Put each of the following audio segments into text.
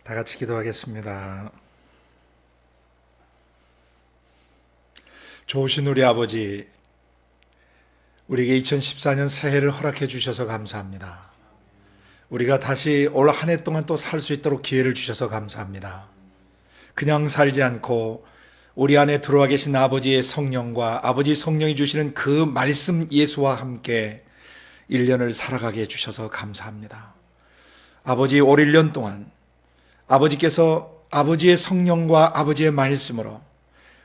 다 같이 기도하겠습니다. 좋으신 우리 아버지, 우리에게 2014년 새해를 허락해 주셔서 감사합니다. 우리가 다시 올 한 해 동안 또 살 수 있도록 기회를 주셔서 감사합니다. 그냥 살지 않고 우리 안에 들어와 계신 아버지의 성령과 아버지 성령이 주시는 그 말씀 예수와 함께 1년을 살아가게 해주셔서 감사합니다. 아버지, 올 1년 동안 아버지께서 아버지의 성령과 아버지의 말씀으로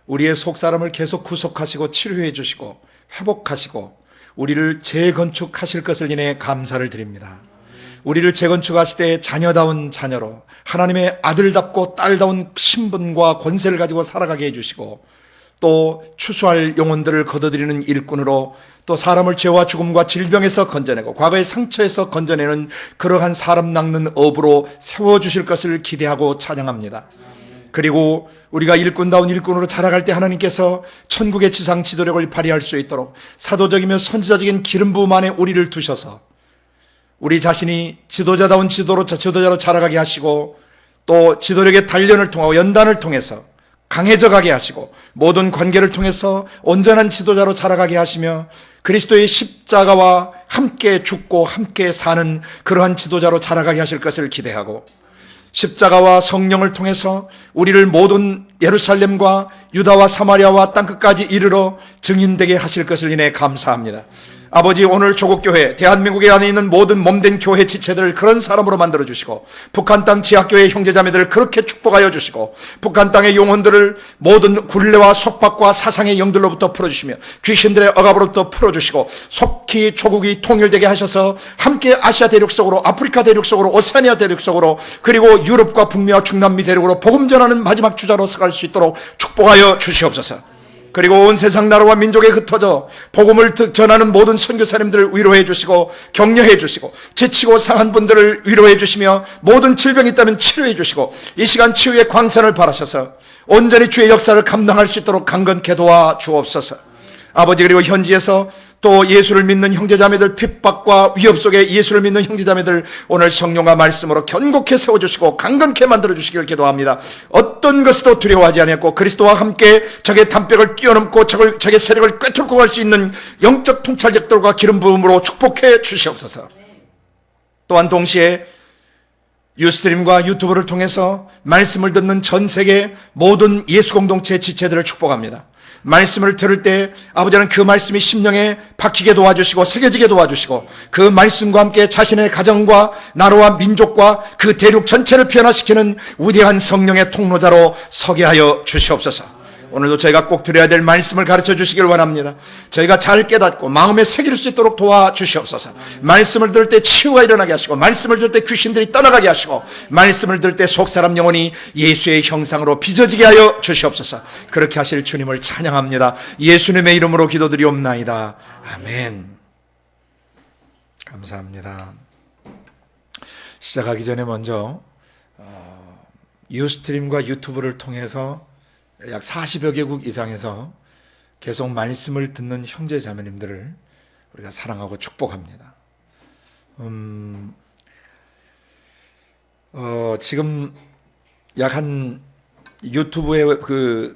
우리의 속사람을 계속 구속하시고 치료해 주시고 회복하시고 우리를 재건축하실 것을 인해 감사를 드립니다. 우리를 재건축하실 때 자녀다운 자녀로 하나님의 아들답고 딸다운 신분과 권세를 가지고 살아가게 해주시고 또 추수할 영혼들을 거둬들이는 일꾼으로 또 사람을 죄와 죽음과 질병에서 건져내고 과거의 상처에서 건져내는 그러한 사람 낚는 업으로 세워주실 것을 기대하고 찬양합니다. 그리고 우리가 일꾼다운 일꾼으로 자라갈 때 하나님께서 천국의 지상 지도력을 발휘할 수 있도록 사도적이며 선지자적인 기름 부음 안에 우리를 두셔서 우리 자신이 지도자다운 지도자로 자라가게 하시고 또 지도력의 단련을 통하고 연단을 통해서 강해져 가게 하시고 모든 관계를 통해서 온전한 지도자로 자라가게 하시며 그리스도의 십자가와 함께 죽고 함께 사는 그러한 지도자로 자라가게 하실 것을 기대하고 십자가와 성령을 통해서 우리를 모든 예루살렘과 유다와 사마리아와 땅끝까지 이르러 증인되게 하실 것을 인해 감사합니다. 아버지, 오늘 조국교회, 대한민국에 안에 있는 모든 몸된 교회 지체들을 그런 사람으로 만들어주시고 북한 땅 지하교회 형제자매들을 그렇게 축복하여 주시고 북한 땅의 영혼들을 모든 굴레와 속박과 사상의 영들로부터 풀어주시며 귀신들의 억압으로부터 풀어주시고 속히 조국이 통일되게 하셔서 함께 아시아 대륙 속으로 아프리카 대륙 속으로 오세아니아 대륙 속으로 그리고 유럽과 북미와 중남미 대륙으로 복음 전하는 마지막 주자로 서갈 수 있도록 축복하여 주시옵소서. 그리고 온 세상 나라와 민족에 흩어져 복음을 전하는 모든 선교사님들을 위로해 주시고 격려해 주시고 지치고 상한 분들을 위로해 주시며 모든 질병이 있다면 치료해 주시고 이 시간 치유의 광선을 바라셔서 온전히 주의 역사를 감당할 수 있도록 강건케 도와 주옵소서. 아버지, 그리고 현지에서 또 예수를 믿는 형제자매들 핍박과 위협 속에 예수를 믿는 형제자매들 오늘 성령과 말씀으로 견고케 세워주시고 강건케 만들어주시길 기도합니다. 어떤 것도 두려워하지 않았고 그리스도와 함께 적의 담벽을 뛰어넘고 적의 세력을 꿰뚫고 갈 수 있는 영적 통찰력들과 기름 부음으로 축복해 주시옵소서. 또한 동시에 유스트림과 유튜브를 통해서 말씀을 듣는 전 세계 모든 예수 공동체 지체들을 축복합니다. 말씀을 들을 때 아버지는 그 말씀이 심령에 박히게 도와주시고 새겨지게 도와주시고 그 말씀과 함께 자신의 가정과 나라와 민족과 그 대륙 전체를 변화시키는 위대한 성령의 통로자로 서게 하여 주시옵소서. 오늘도 저희가 꼭 드려야 될 말씀을 가르쳐 주시길 원합니다. 저희가 잘 깨닫고 마음에 새길 수 있도록 도와주시옵소서. 말씀을 들을 때 치유가 일어나게 하시고 말씀을 들을 때 귀신들이 떠나가게 하시고 말씀을 들을 때 속사람 영혼이 예수의 형상으로 빚어지게 하여 주시옵소서. 그렇게 하실 주님을 찬양합니다. 예수님의 이름으로 기도드리옵나이다. 아멘. 감사합니다. 시작하기 전에 먼저 유스트림과 유튜브를 통해서 약 40여 개국 이상에서 계속 말씀을 듣는 형제 자매님들을 우리가 사랑하고 축복합니다. 지금 약 한 유튜브의 그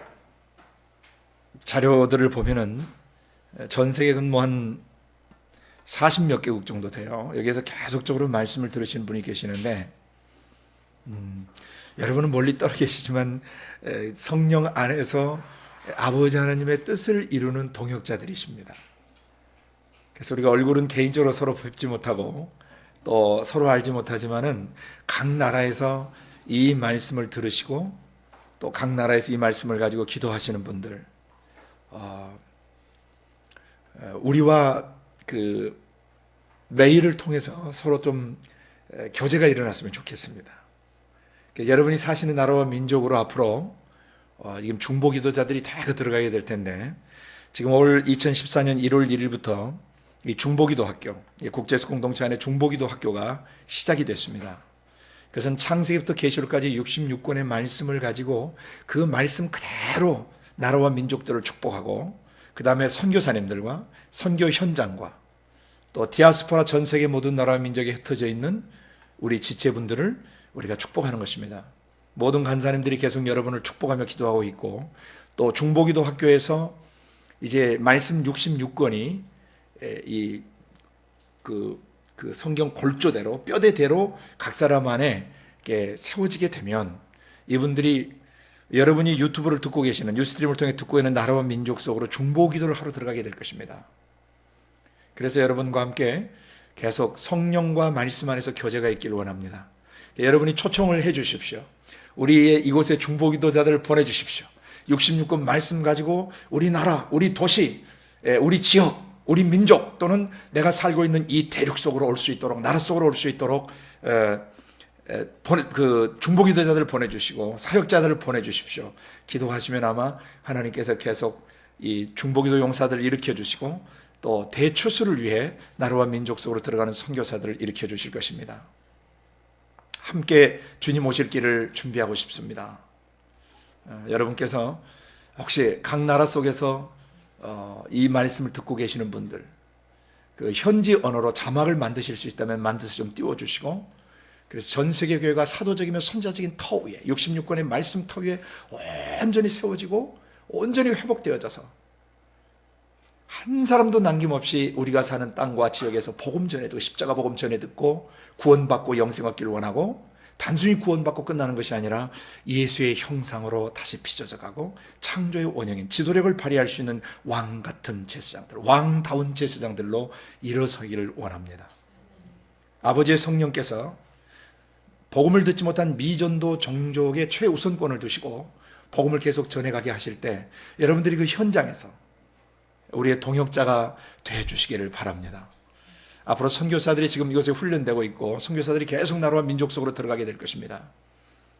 자료들을 보면은 전 세계 근무 한 40몇 개국 정도 돼요. 여기에서 계속적으로 말씀을 들으시는 분이 계시는데 여러분은 멀리 떨어 계시지만 성령 안에서 아버지 하나님의 뜻을 이루는 동역자들이십니다. 그래서 우리가 얼굴은 개인적으로 서로 뵙지 못하고 또 서로 알지 못하지만은 각 나라에서 이 말씀을 들으시고 또 각 나라에서 이 말씀을 가지고 기도하시는 분들, 우리와 그 메일을 통해서 서로 좀 교제가 일어났으면 좋겠습니다. 여러분이 사시는 나라와 민족으로 앞으로 지금 중보 기도자들이 다 들어가게 될 텐데 지금 올 2014년 1월 1일부터 이 중보기도 학교, 국제예수 공동체 안에 중보기도 학교가 시작이 됐습니다. 그것은 창세기부터 계시록까지 66권의 말씀을 가지고 그 말씀 그대로 나라와 민족들을 축복하고 그 다음에 선교사님들과 선교 현장과 또 디아스포라 전 세계 모든 나라와 민족에 흩어져 있는 우리 지체분들을 우리가 축복하는 것입니다. 모든 간사님들이 계속 여러분을 축복하며 기도하고 있고, 또 중보기도 학교에서 이제 말씀 66권이 그 성경 골조대로 뼈대대로 각 사람 안에 세워지게 되면, 이분들이 여러분이 유튜브를 듣고 계시는, 뉴스트림을 통해 듣고 있는 나라와 민족 속으로 중보기도를 하러 들어가게 될 것입니다. 그래서 여러분과 함께 계속 성령과 말씀 안에서 교제가 있기를 원합니다. 여러분이 초청을 해 주십시오. 우리의 이곳에 중보기도자들을 보내주십시오. 66권 말씀 가지고 우리 나라, 우리 도시, 우리 지역, 우리 민족, 또는 내가 살고 있는 이 대륙 속으로 올 수 있도록, 나라 속으로 올 수 있도록 그 중보기도자들을 보내주시고 사역자들을 보내주십시오. 기도하시면 아마 하나님께서 계속 이 중보기도 용사들을 일으켜 주시고, 또 대추수를 위해 나라와 민족 속으로 들어가는 선교사들을 일으켜 주실 것입니다. 함께 주님 오실 길을 준비하고 싶습니다. 여러분께서 혹시 각 나라 속에서 이 말씀을 듣고 계시는 분들, 그 현지 언어로 자막을 만드실 수 있다면 만드셔서 좀 띄워주시고, 그래서 전 세계 교회가 사도적이며 선자적인 터 위에, 66권의 말씀 터 위에 온전히 세워지고 온전히 회복되어져서 한 사람도 남김없이 우리가 사는 땅과 지역에서 복음 전해 듣고, 십자가 복음 전해 듣고 구원받고 영생 얻기를 원하고, 단순히 구원받고 끝나는 것이 아니라 예수의 형상으로 다시 빚어져 가고 창조의 원형인 지도력을 발휘할 수 있는 왕 같은 제사장들, 왕다운 제사장들로 일어서기를 원합니다. 아버지의 성령께서 복음을 듣지 못한 미전도 종족의 최우선권을 두시고 복음을 계속 전해가게 하실 때, 여러분들이 그 현장에서 우리의 동역자가 되어주시기를 바랍니다. 앞으로 선교사들이 지금 이곳에 훈련되고 있고, 선교사들이 계속 나라와 민족 속으로 들어가게 될 것입니다.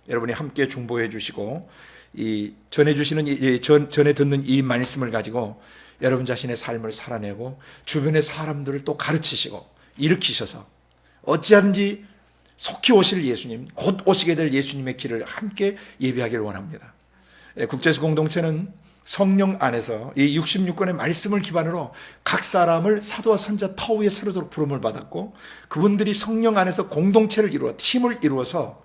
여러분이 함께 중보해 주시고, 전해 듣는 이 말씀을 가지고 여러분 자신의 삶을 살아내고 주변의 사람들을 또 가르치시고 일으키셔서 어찌하든지 속히 오실 예수님, 곧 오시게 될 예수님의 길을 함께 예비하기를 원합니다. 국제수 공동체는 성령 안에서 이 66권의 말씀을 기반으로 각 사람을 사도와 선자 터 위에 세우도록 부름을 받았고, 그분들이 성령 안에서 공동체를 이루어 팀을 이루어서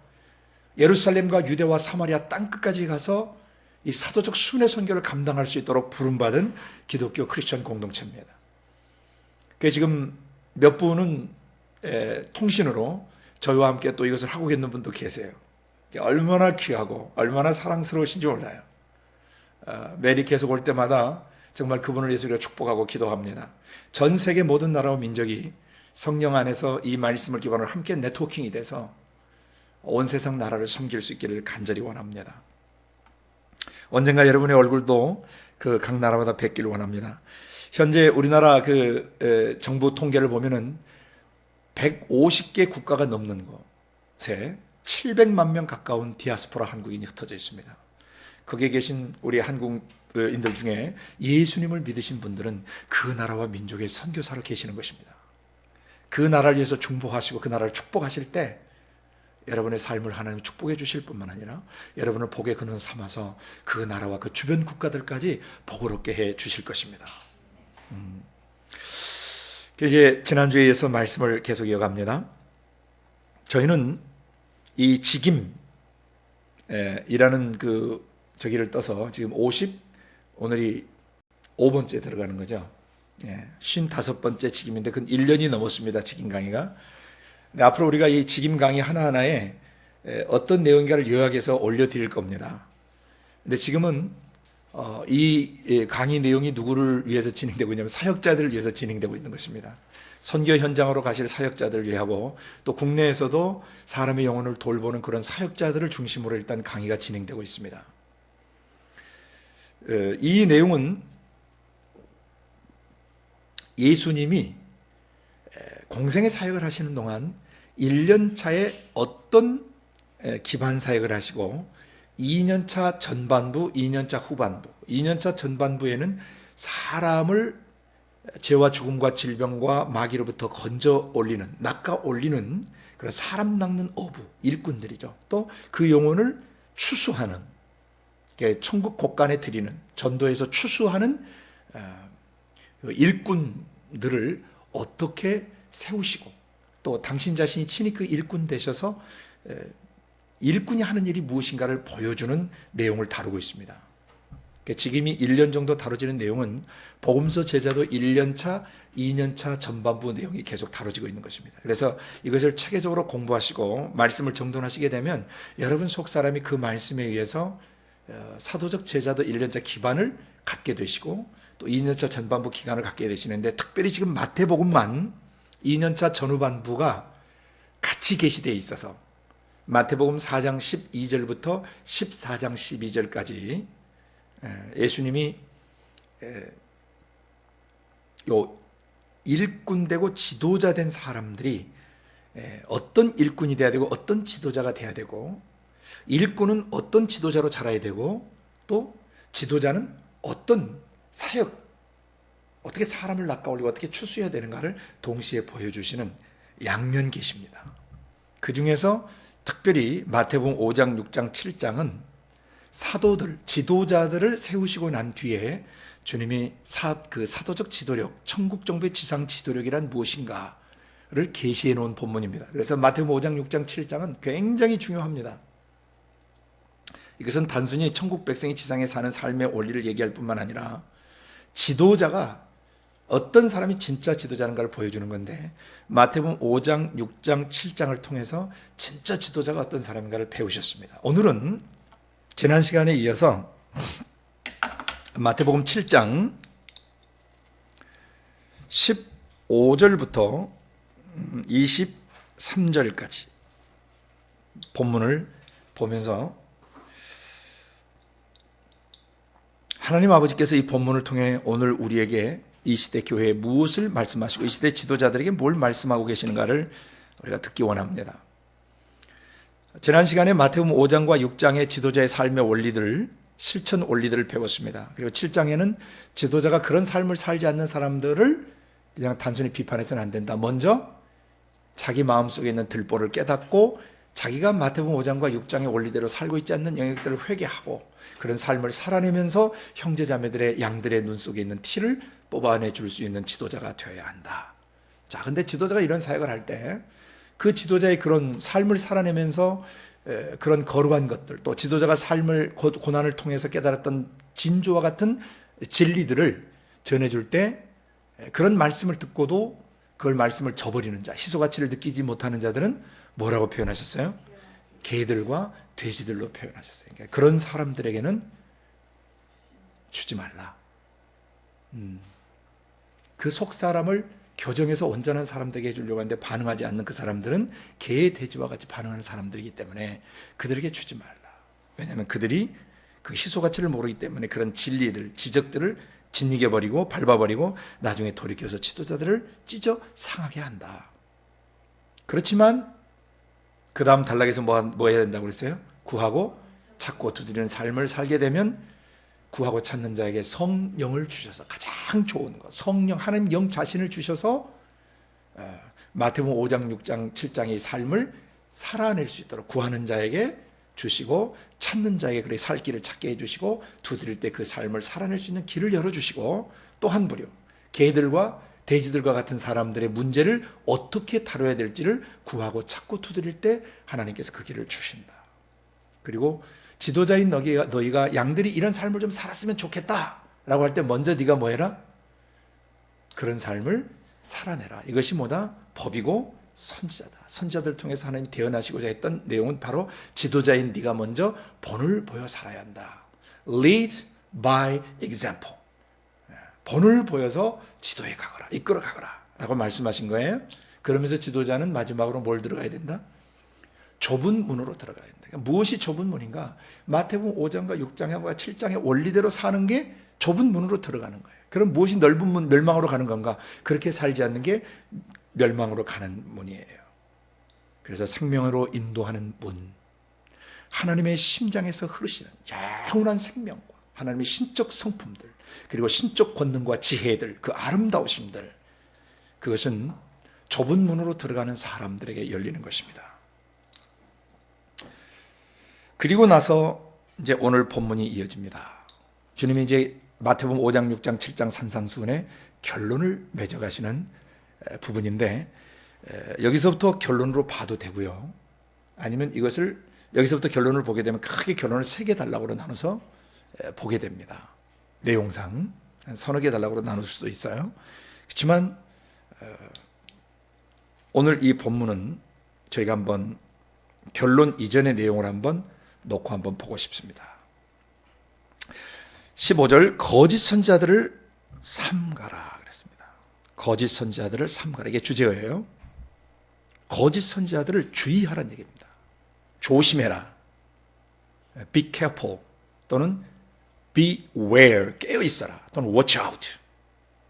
예루살렘과 유대와 사마리아 땅끝까지 가서 이 사도적 순회 선교를 감당할 수 있도록 부름받은 기독교 크리스천 공동체입니다. 그래서 지금 몇 분은 통신으로 저희와 함께 또 이것을 하고 있는 분도 계세요. 얼마나 귀하고 얼마나 사랑스러우신지 몰라요. 매일 계속 올 때마다 정말 그분을 위해서 우리가 축복하고 기도합니다. 전 세계 모든 나라와 민족이 성령 안에서 이 말씀을 기반으로 함께 네트워킹이 돼서 온 세상 나라를 섬길 수 있기를 간절히 원합니다. 언젠가 여러분의 얼굴도 그 각 나라마다 뵙기를 원합니다. 현재 우리나라 정부 통계를 보면은 150개 국가가 넘는 곳에 700만 명 가까운 디아스포라 한국인이 흩어져 있습니다. 거기에 계신 우리 한국인들 중에 예수님을 믿으신 분들은 그 나라와 민족의 선교사로 계시는 것입니다. 그 나라를 위해서 중보하시고 그 나라를 축복하실 때 여러분의 삶을 하나님 축복해 주실 뿐만 아니라 여러분을 복의 근원 삼아서 그 나라와 그 주변 국가들까지 복을 얻게 해 주실 것입니다. 이제 지난주에 이어서 말씀을 계속 이어갑니다. 저희는 이 직임이라는 저기를 떠서 지금 오늘이 5번째 들어가는 거죠. 55번째 직임인데 그건 1년이 넘었습니다. 직임 강의가. 근데 앞으로 우리가 이 직임 강의 하나하나에 어떤 내용인가를 요약해서 올려드릴 겁니다. 근데 지금은 이 강의 내용이 누구를 위해서 진행되고 있냐면 사역자들을 위해서 진행되고 있는 것입니다. 선교 현장으로 가실 사역자들을 위하고 또 국내에서도 사람의 영혼을 돌보는 그런 사역자들을 중심으로 일단 강의가 진행되고 있습니다. 이 내용은 예수님이 공생의 사역을 하시는 동안 1년 차에 어떤 기반 사역을 하시고 2년 차 전반부, 2년 차 후반부, 2년 차 전반부에는 사람을 죄와 죽음과 질병과 마귀로부터 건져 올리는, 낚아 올리는 그런 사람 낚는 어부, 일꾼들이죠. 또 그 영혼을 추수하는, 천국 곳간에 드리는, 전도에서 추수하는 일꾼들을 어떻게 세우시고 또 당신 자신이 친히 그 일꾼 되셔서 일꾼이 하는 일이 무엇인가를 보여주는 내용을 다루고 있습니다. 지금이 1년 정도 다뤄지는 내용은 복음서 제자도 1년차, 2년차 전반부 내용이 계속 다뤄지고 있는 것입니다. 그래서 이것을 체계적으로 공부하시고 말씀을 정돈하시게 되면 여러분 속 사람이 그 말씀에 의해서 사도적 제자도 1년차 기반을 갖게 되시고 또 2년차 전반부 기간을 갖게 되시는데, 특별히 지금 마태복음만 2년차 전후반부가 같이 계시되어 있어서 마태복음 4장 12절부터 14장 12절까지 예수님이 요 일꾼되고 지도자 된 사람들이 어떤 일꾼이 돼야 되고 어떤 지도자가 돼야 되고, 일꾼은 어떤 지도자로 자라야 되고, 또 지도자는 어떤 사역, 어떻게 사람을 낚아올리고 어떻게 추수해야 되는가를 동시에 보여주시는 양면 계십니다. 그 중에서 특별히 마태복음 5장, 6장, 7장은 사도들, 지도자들을 세우시고 난 뒤에 주님이 그 사도적 지도력, 천국 정부의 지상 지도력이란 무엇인가를 계시해 놓은 본문입니다. 그래서 마태복음 5장, 6장, 7장은 굉장히 중요합니다. 이것은 단순히 천국 백성이 지상에 사는 삶의 원리를 얘기할 뿐만 아니라 지도자가 어떤 사람이 진짜 지도자인가를 보여주는 건데, 마태복음 5장, 6장, 7장을 통해서 진짜 지도자가 어떤 사람인가를 배우셨습니다. 오늘은 지난 시간에 이어서 마태복음 7장 15절부터 23절까지 본문을 보면서 하나님 아버지께서 이 본문을 통해 오늘 우리에게 이 시대 교회에 무엇을 말씀하시고 이 시대 지도자들에게 뭘 말씀하고 계시는가를 우리가 듣기 원합니다. 지난 시간에 마태복음 5장과 6장의 지도자의 삶의 원리들, 실천 원리들을 배웠습니다. 그리고 7장에는 지도자가 그런 삶을 살지 않는 사람들을 그냥 단순히 비판해서는 안 된다. 먼저 자기 마음속에 있는 들보를 깨닫고 자기가 마태복음 5장과 6장의 원리대로 살고 있지 않는 영역들을 회개하고 그런 삶을 살아내면서 형제자매들의 양들의 눈 속에 있는 티를 뽑아내 줄 수 있는 지도자가 되어야 한다. 자, 근데 지도자가 이런 사역을 할 때 그 지도자의 그런 삶을 살아내면서 그런 거룩한 것들, 또 지도자가 삶을 고난을 통해서 깨달았던 진조와 같은 진리들을 전해줄 때 그런 말씀을 듣고도 그걸 말씀을 저버리는 자, 희소가치를 느끼지 못하는 자들은 뭐라고 표현하셨어요? 개들과 돼지들로 표현하셨어요. 그러니까 그런 사람들에게는 주지 말라. 그 속 사람을 교정해서 온전한 사람 되게 해주려고 하는데 반응하지 않는 그 사람들은 개, 돼지와 같이 반응하는 사람들이기 때문에 그들에게 주지 말라. 왜냐하면 그들이 그 희소가치를 모르기 때문에 그런 진리들, 지적들을 짓이겨버리고 밟아버리고 나중에 돌이켜서 지도자들을 찢어 상하게 한다. 그렇지만 그 다음 단락에서 뭐 해야 된다고 그랬어요? 구하고 찾고 두드리는 삶을 살게 되면 구하고 찾는 자에게 성령을 주셔서 가장 좋은 것, 성령, 하나님 영 자신을 주셔서 마태복음 5장, 6장, 7장의 삶을 살아낼 수 있도록 구하는 자에게 주시고 찾는 자에게 그래 살 길을 찾게 해주시고 두드릴 때 그 삶을 살아낼 수 있는 길을 열어주시고 또 한 부류 개들과 돼지들과 같은 사람들의 문제를 어떻게 다뤄야 될지를 구하고 찾고 두드릴 때 하나님께서 그 길을 주신다. 그리고 지도자인 너희가 양들이 이런 삶을 좀 살았으면 좋겠다라고 할 때 먼저 네가 뭐 해라? 그런 삶을 살아내라. 이것이 뭐다? 법이고 선지자다. 선지자들 통해서 하나님이 대언하시고자 했던 내용은 바로 지도자인 네가 먼저 본을 보여 살아야 한다. Lead by example. 본을 보여서 지도해 가거라, 이끌어 가거라 라고 말씀하신 거예요. 그러면서 지도자는 마지막으로 뭘 들어가야 된다? 좁은 문으로 들어가야 된다. 그러니까 무엇이 좁은 문인가? 마태복음 5장과 6장과 7장의 원리대로 사는 게 좁은 문으로 들어가는 거예요. 그럼 무엇이 넓은 문, 멸망으로 가는 건가? 그렇게 살지 않는 게 멸망으로 가는 문이에요. 그래서 생명으로 인도하는 문, 하나님의 심장에서 흐르시는 영원한 생명과 하나님의 신적 성품들, 그리고 신적 권능과 지혜들, 그 아름다우심들, 그것은 좁은 문으로 들어가는 사람들에게 열리는 것입니다. 그리고 나서 이제 오늘 본문이 이어집니다. 주님이 이제 마태복음 5장, 6장, 7장 산상수훈의 결론을 맺어가시는 부분인데 여기서부터 결론으로 봐도 되고요. 아니면 이것을 여기서부터 결론을 보게 되면 크게 결론을 3개 단락으로 나눠서 보게 됩니다. 내용상 서너 개 단락으로 나눌 수도 있어요. 그렇지만 오늘 이 본문은 저희가 한번 결론 이전의 내용을 한번 놓고 한번 보고 싶습니다. 15절 거짓 선지자들을 삼가라 그랬습니다. 거짓 선지자들을 삼가라, 이게 주제어예요. 거짓 선지자들을 주의하라는 얘기입니다. 조심해라. Be careful 또는 beware, 깨어 있어라 또는 watch out,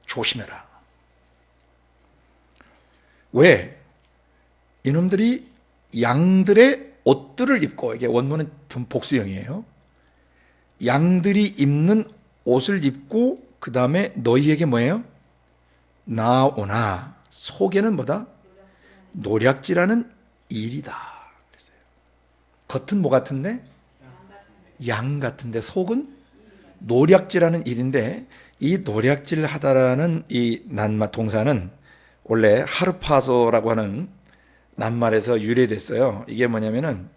조심해라. 왜? 이놈들이 양들의 옷들을 입고, 이게 원문은 복수형이에요. 양들이 입는 옷을 입고 그 다음에 너희에게 뭐예요? 나오나 속에는 뭐다? 노략질하는 일이다 그랬어요. 겉은 뭐 같은데? 양 같은데 속은 노략질하는 일인데, 이 노략질하다라는 이 낱말 동사는 원래 하르파소라고 하는 낱말에서 유래됐어요. 이게 뭐냐면은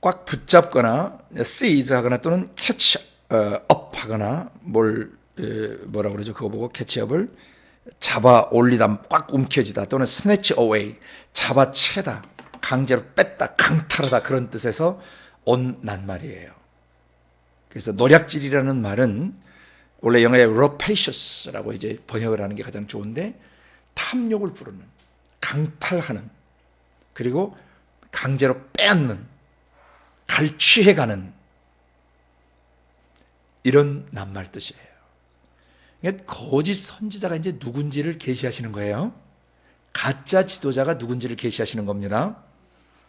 꽉 붙잡거나 seize 하거나 또는 catch up 하거나 뭐라고 그러죠? 그거 보고 캐치업을 잡아 올리다, 꽉 움켜쥐다 또는 snatch away, 잡아채다, 강제로 뺐다, 강탈하다, 그런 뜻에서 온 낱말이에요. 그래서 노략질이라는 말은 원래 영어에 rapacious라고 이제 번역을 하는 게 가장 좋은데, 탐욕을 부르는, 강탈하는, 그리고 강제로 빼앗는, 갈취해가는 이런 낱말 뜻이에요. 그러니까 거짓 선지자가 이제 누군지를 계시하시는 거예요. 가짜 지도자가 누군지를 계시하시는 겁니다.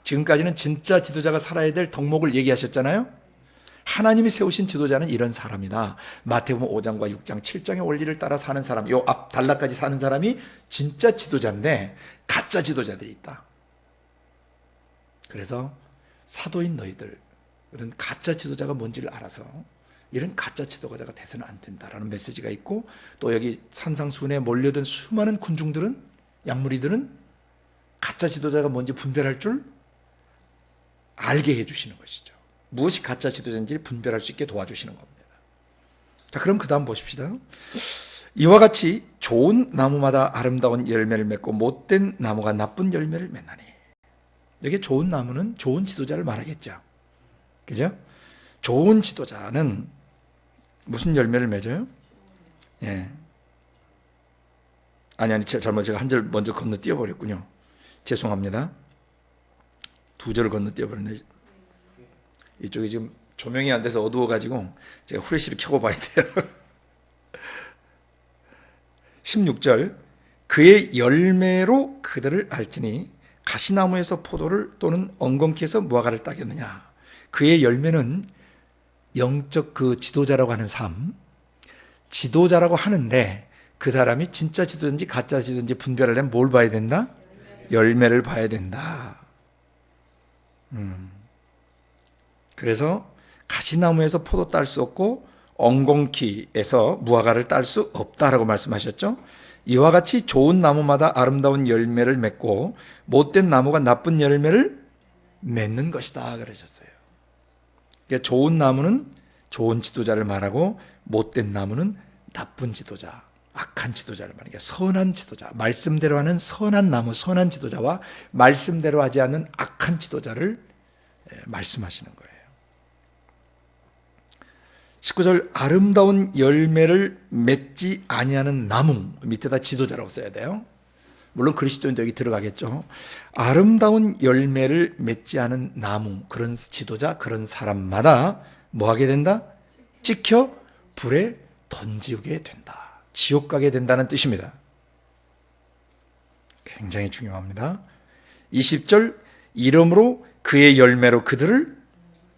지금까지는 진짜 지도자가 살아야 될 덕목을 얘기하셨잖아요. 하나님이 세우신 지도자는 이런 사람이다. 마태복음 5장과 6장, 7장의 원리를 따라 사는 사람, 요 앞 단락까지 사는 사람이 진짜 지도자인데 가짜 지도자들이 있다. 그래서 사도인 너희들, 이런 가짜 지도자가 뭔지를 알아서 이런 가짜 지도자가 돼서는 안 된다라는 메시지가 있고, 또 여기 산상수훈에 몰려든 수많은 군중들은, 양무리들은 가짜 지도자가 뭔지 분별할 줄 알게 해주시는 것이죠. 무엇이 가짜 지도자인지 분별할 수 있게 도와주시는 겁니다. 자, 그럼 그 다음 보십시다. 이와 같이 좋은 나무마다 아름다운 열매를 맺고 못된 나무가 나쁜 열매를 맺나니. 여기 좋은 나무는 좋은 지도자를 말하겠죠. 그죠? 좋은 지도자는 무슨 열매를 맺어요? 예. 아니, 잘못, 제가 한 절 먼저 건너뛰어 버렸군요. 죄송합니다. 2절을 건너뛰어 버렸네. 이쪽이 지금 조명이 안 돼서 어두워가지고 제가 후레쉬를 켜고 봐야 돼요. 16절, 그의 열매로 그들을 알지니 가시나무에서 포도를 또는 엉겅퀴에서 무화과를 따겠느냐. 그의 열매는 영적 그 지도자라고 하는 삶, 지도자라고 하는데 그 사람이 진짜 지도자인지 가짜 지도자인지 분별하려면 뭘 봐야 된다? 열매를 봐야 된다. 그래서 가시나무에서 포도 딸 수 없고 엉겅퀴에서 무화과를 딸 수 없다라고 말씀하셨죠. 이와 같이 좋은 나무마다 아름다운 열매를 맺고 못된 나무가 나쁜 열매를 맺는 것이다 그러셨어요. 그러니까 좋은 나무는 좋은 지도자를 말하고 못된 나무는 나쁜 지도자, 악한 지도자를 말하니까 선한 지도자, 말씀대로 하는 선한 나무, 선한 지도자와 말씀대로 하지 않는 악한 지도자를 말씀하시는 거예요. 19절, 아름다운 열매를 맺지 아니하는 나무, 밑에다 지도자라고 써야 돼요. 물론 그리스도인도 여기 들어가겠죠. 아름다운 열매를 맺지 않은 나무, 그런 지도자, 그런 사람마다 뭐 하게 된다? 찍혀 불에 던지게 된다. 지옥 가게 된다는 뜻입니다. 굉장히 중요합니다. 20절, 이름으로 그의 열매로 그들을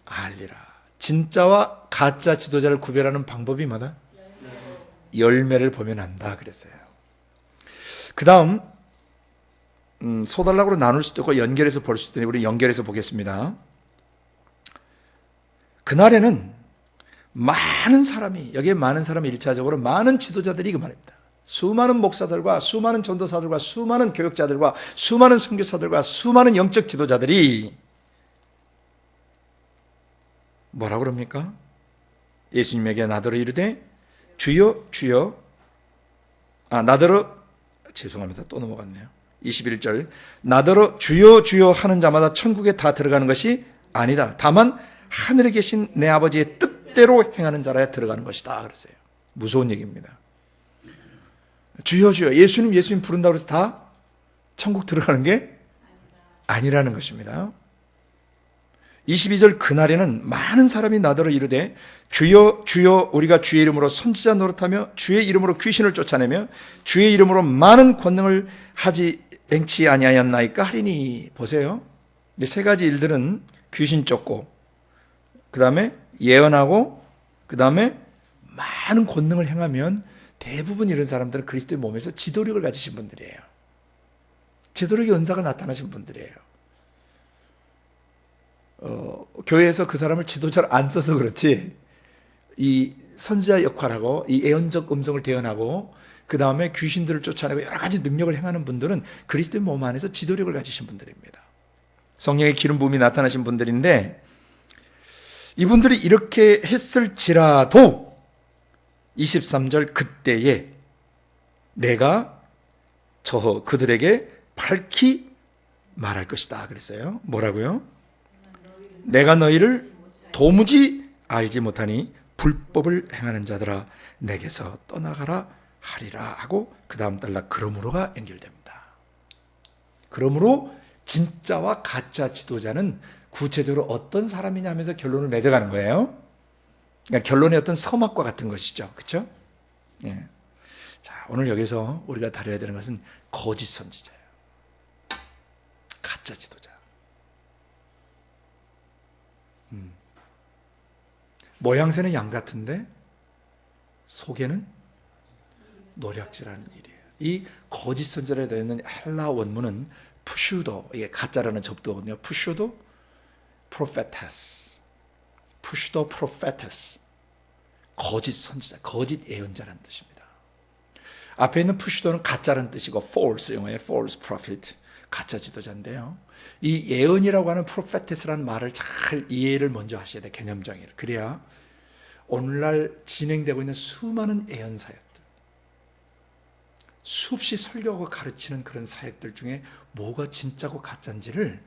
알리라. 진짜와 가짜 지도자를 구별하는 방법이 뭐다? 열매를 보면 안다 그랬어요. 그 다음 소단락으로 나눌 수도 있고 연결해서 볼 수도 있는데 우리 연결해서 보겠습니다. 그날에는 많은 사람이, 여기에 많은 사람이 1차적으로 많은 지도자들이 그 말입니다. 수많은 목사들과 수많은 전도사들과 수많은 교육자들과 수많은 선교사들과 수많은 영적 지도자들이 뭐라고 그럽니까? 예수님에게 나더러 이르되 주여 주여 나더러 죄송합니다. 또 넘어갔네요. 21절 나더러 주여 주여 하는 자마다 천국에 다 들어가는 것이 아니다. 다만 하늘에 계신 내 아버지의 뜻대로 행하는 자라야 들어가는 것이다. 그러세요. 무서운 얘기입니다. 주여 주여 예수님 부른다고 해서 다 천국 들어가는 게 아니라는 것입니다. 22절 그날에는 많은 사람이 나더러 이르되 주여 주여 우리가 주의 이름으로 선지자 노릇하며 주의 이름으로 귀신을 쫓아내며 주의 이름으로 많은 권능을 행치 아니하였나이까 하리니. 보세요. 이 세 가지 일들은 귀신 쫓고 그 다음에 예언하고 그 다음에 많은 권능을 행하면 대부분 이런 사람들은 그리스도의 몸에서 지도력을 가지신 분들이에요. 지도력의 은사가 나타나신 분들이에요. 교회에서 그 사람을 지도자로 안 써서 그렇지 이 선지자 역할하고 이 예언적 음성을 대언하고 그 다음에 귀신들을 쫓아내고 여러 가지 능력을 행하는 분들은 그리스도의 몸 안에서 지도력을 가지신 분들입니다. 성령의 기름 부음이 나타나신 분들인데 이분들이 이렇게 했을지라도 23절 그때에 내가 그들에게 밝히 말할 것이다 그랬어요. 뭐라고요? 내가 너희를 도무지 알지 못하니 불법을 행하는 자들아 내게서 떠나가라 하리라 하고 그 다음 달락 그러므로가 연결됩니다. 그러므로 진짜와 가짜 지도자는 구체적으로 어떤 사람이냐 하면서 결론을 맺어가는 거예요. 그러니까 결론의 어떤 서막과 같은 것이죠. 그렇죠? 예. 자, 오늘 여기서 우리가 다뤄야 되는 것은 거짓 선지자예요. 가짜 지도자. 모양새는 양 같은데 속에는 노략질하는 일이에요. 이 거짓 선지자에 되는 헬라 원문은 푸슈도, 이게 가짜라는 접두거든요. 푸슈도 프로페테스, 푸슈도 프로페테스, 거짓 선지자, 거짓 예언자라는 뜻입니다. 앞에 있는 푸슈도는 가짜라는 뜻이고 false, 영어의 false prophet, 가짜 지도자인데요. 이 예언이라고 하는 프로페테스라는 말을 잘 이해를 먼저 하셔야 돼요. 개념정의를. 그래야 오늘날 진행되고 있는 수많은 예언 사역들, 수없이 설교하고 가르치는 그런 사역들 중에 뭐가 진짜고 가짜인지를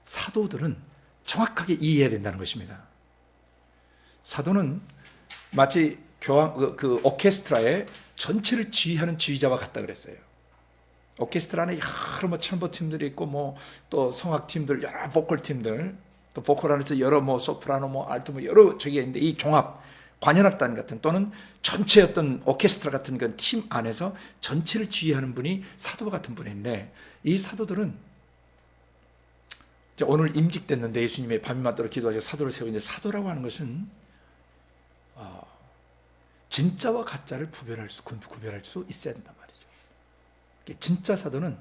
사도들은 정확하게 이해해야 된다는 것입니다. 사도는 마치 그 오케스트라의 전체를 지휘하는 지휘자와 같다 그랬어요. 오케스트라 안에 여러 첼로 팀들이 있고 또 성악 팀들, 여러 보컬 팀들, 또 보컬 안에서 여러 소프라노, 알토 여러 저기 있는데 이 종합 관현악단 같은 또는 전체 어떤 오케스트라 같은 그 팀 안에서 전체를 지휘하는 분이 사도 같은 분인데 이 사도들은 오늘 임직됐는데 예수님의 밤이 맞도록 기도하셔서 사도를 세우는데 사도라고 하는 것은 진짜와 가짜를 구별할 수 있어야 된단 말이죠. 진짜 사도는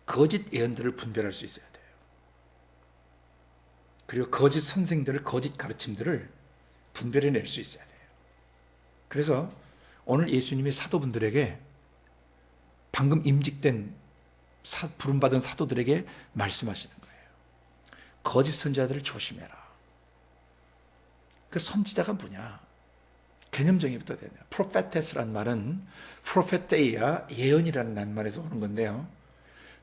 거짓 예언들을 분별할 수 있어야 돼요. 그리고 거짓 선생들을, 거짓 가르침들을 분별해낼 수 있어야 돼요. 그래서 오늘 예수님이 사도분들에게 방금 임직된 부름받은 사도들에게 말씀하시는 거예요. 거짓 선지자들을 조심해라. 그 선지자가 뭐냐? 개념정의부터 되네요. 프로페테스라는 말은 프로페테이아, 예언이라는 낱말에서 오는 건데요.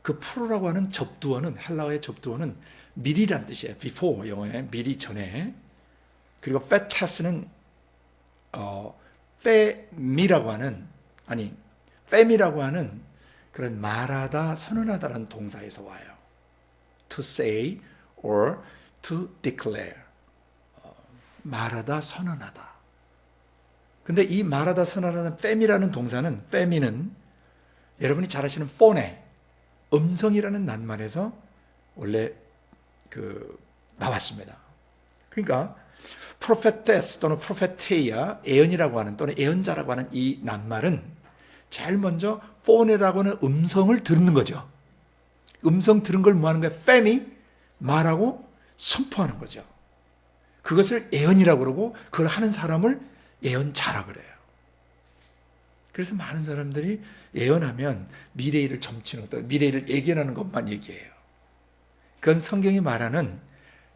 그 프로라고 하는 접두어는, 헬라어의 접두어는 미리란 뜻이에요. before, 영어에 미리 전에. 그리고 페테스는 페미라고 하는, 페미라고 하는 그런 말하다, 선언하다라는 동사에서 와요. to say or to declare. 말하다, 선언하다. 근데 이 말하다, 선언하는 페미라는 동사는, 페미는 여러분이 잘 아시는 폰에, 음성이라는 낱말에서 원래 나왔습니다. 그러니까 프로페테스 또는 프로페테이아, 예언이라고 하는 또는 예언자라고 하는 이 낱말은 제일 먼저 폰이라고 하는 음성을 듣는 거죠. 음성 들은 걸 뭐 하는 거예요? 페미, 말하고 선포하는 거죠. 그것을 예언이라고 그러고 그걸 하는 사람을 예언자라고 그래요. 그래서 많은 사람들이 예언하면 미래일을 점치는 것, 미래일을 예견하는 것만 얘기해요. 그건 성경이 말하는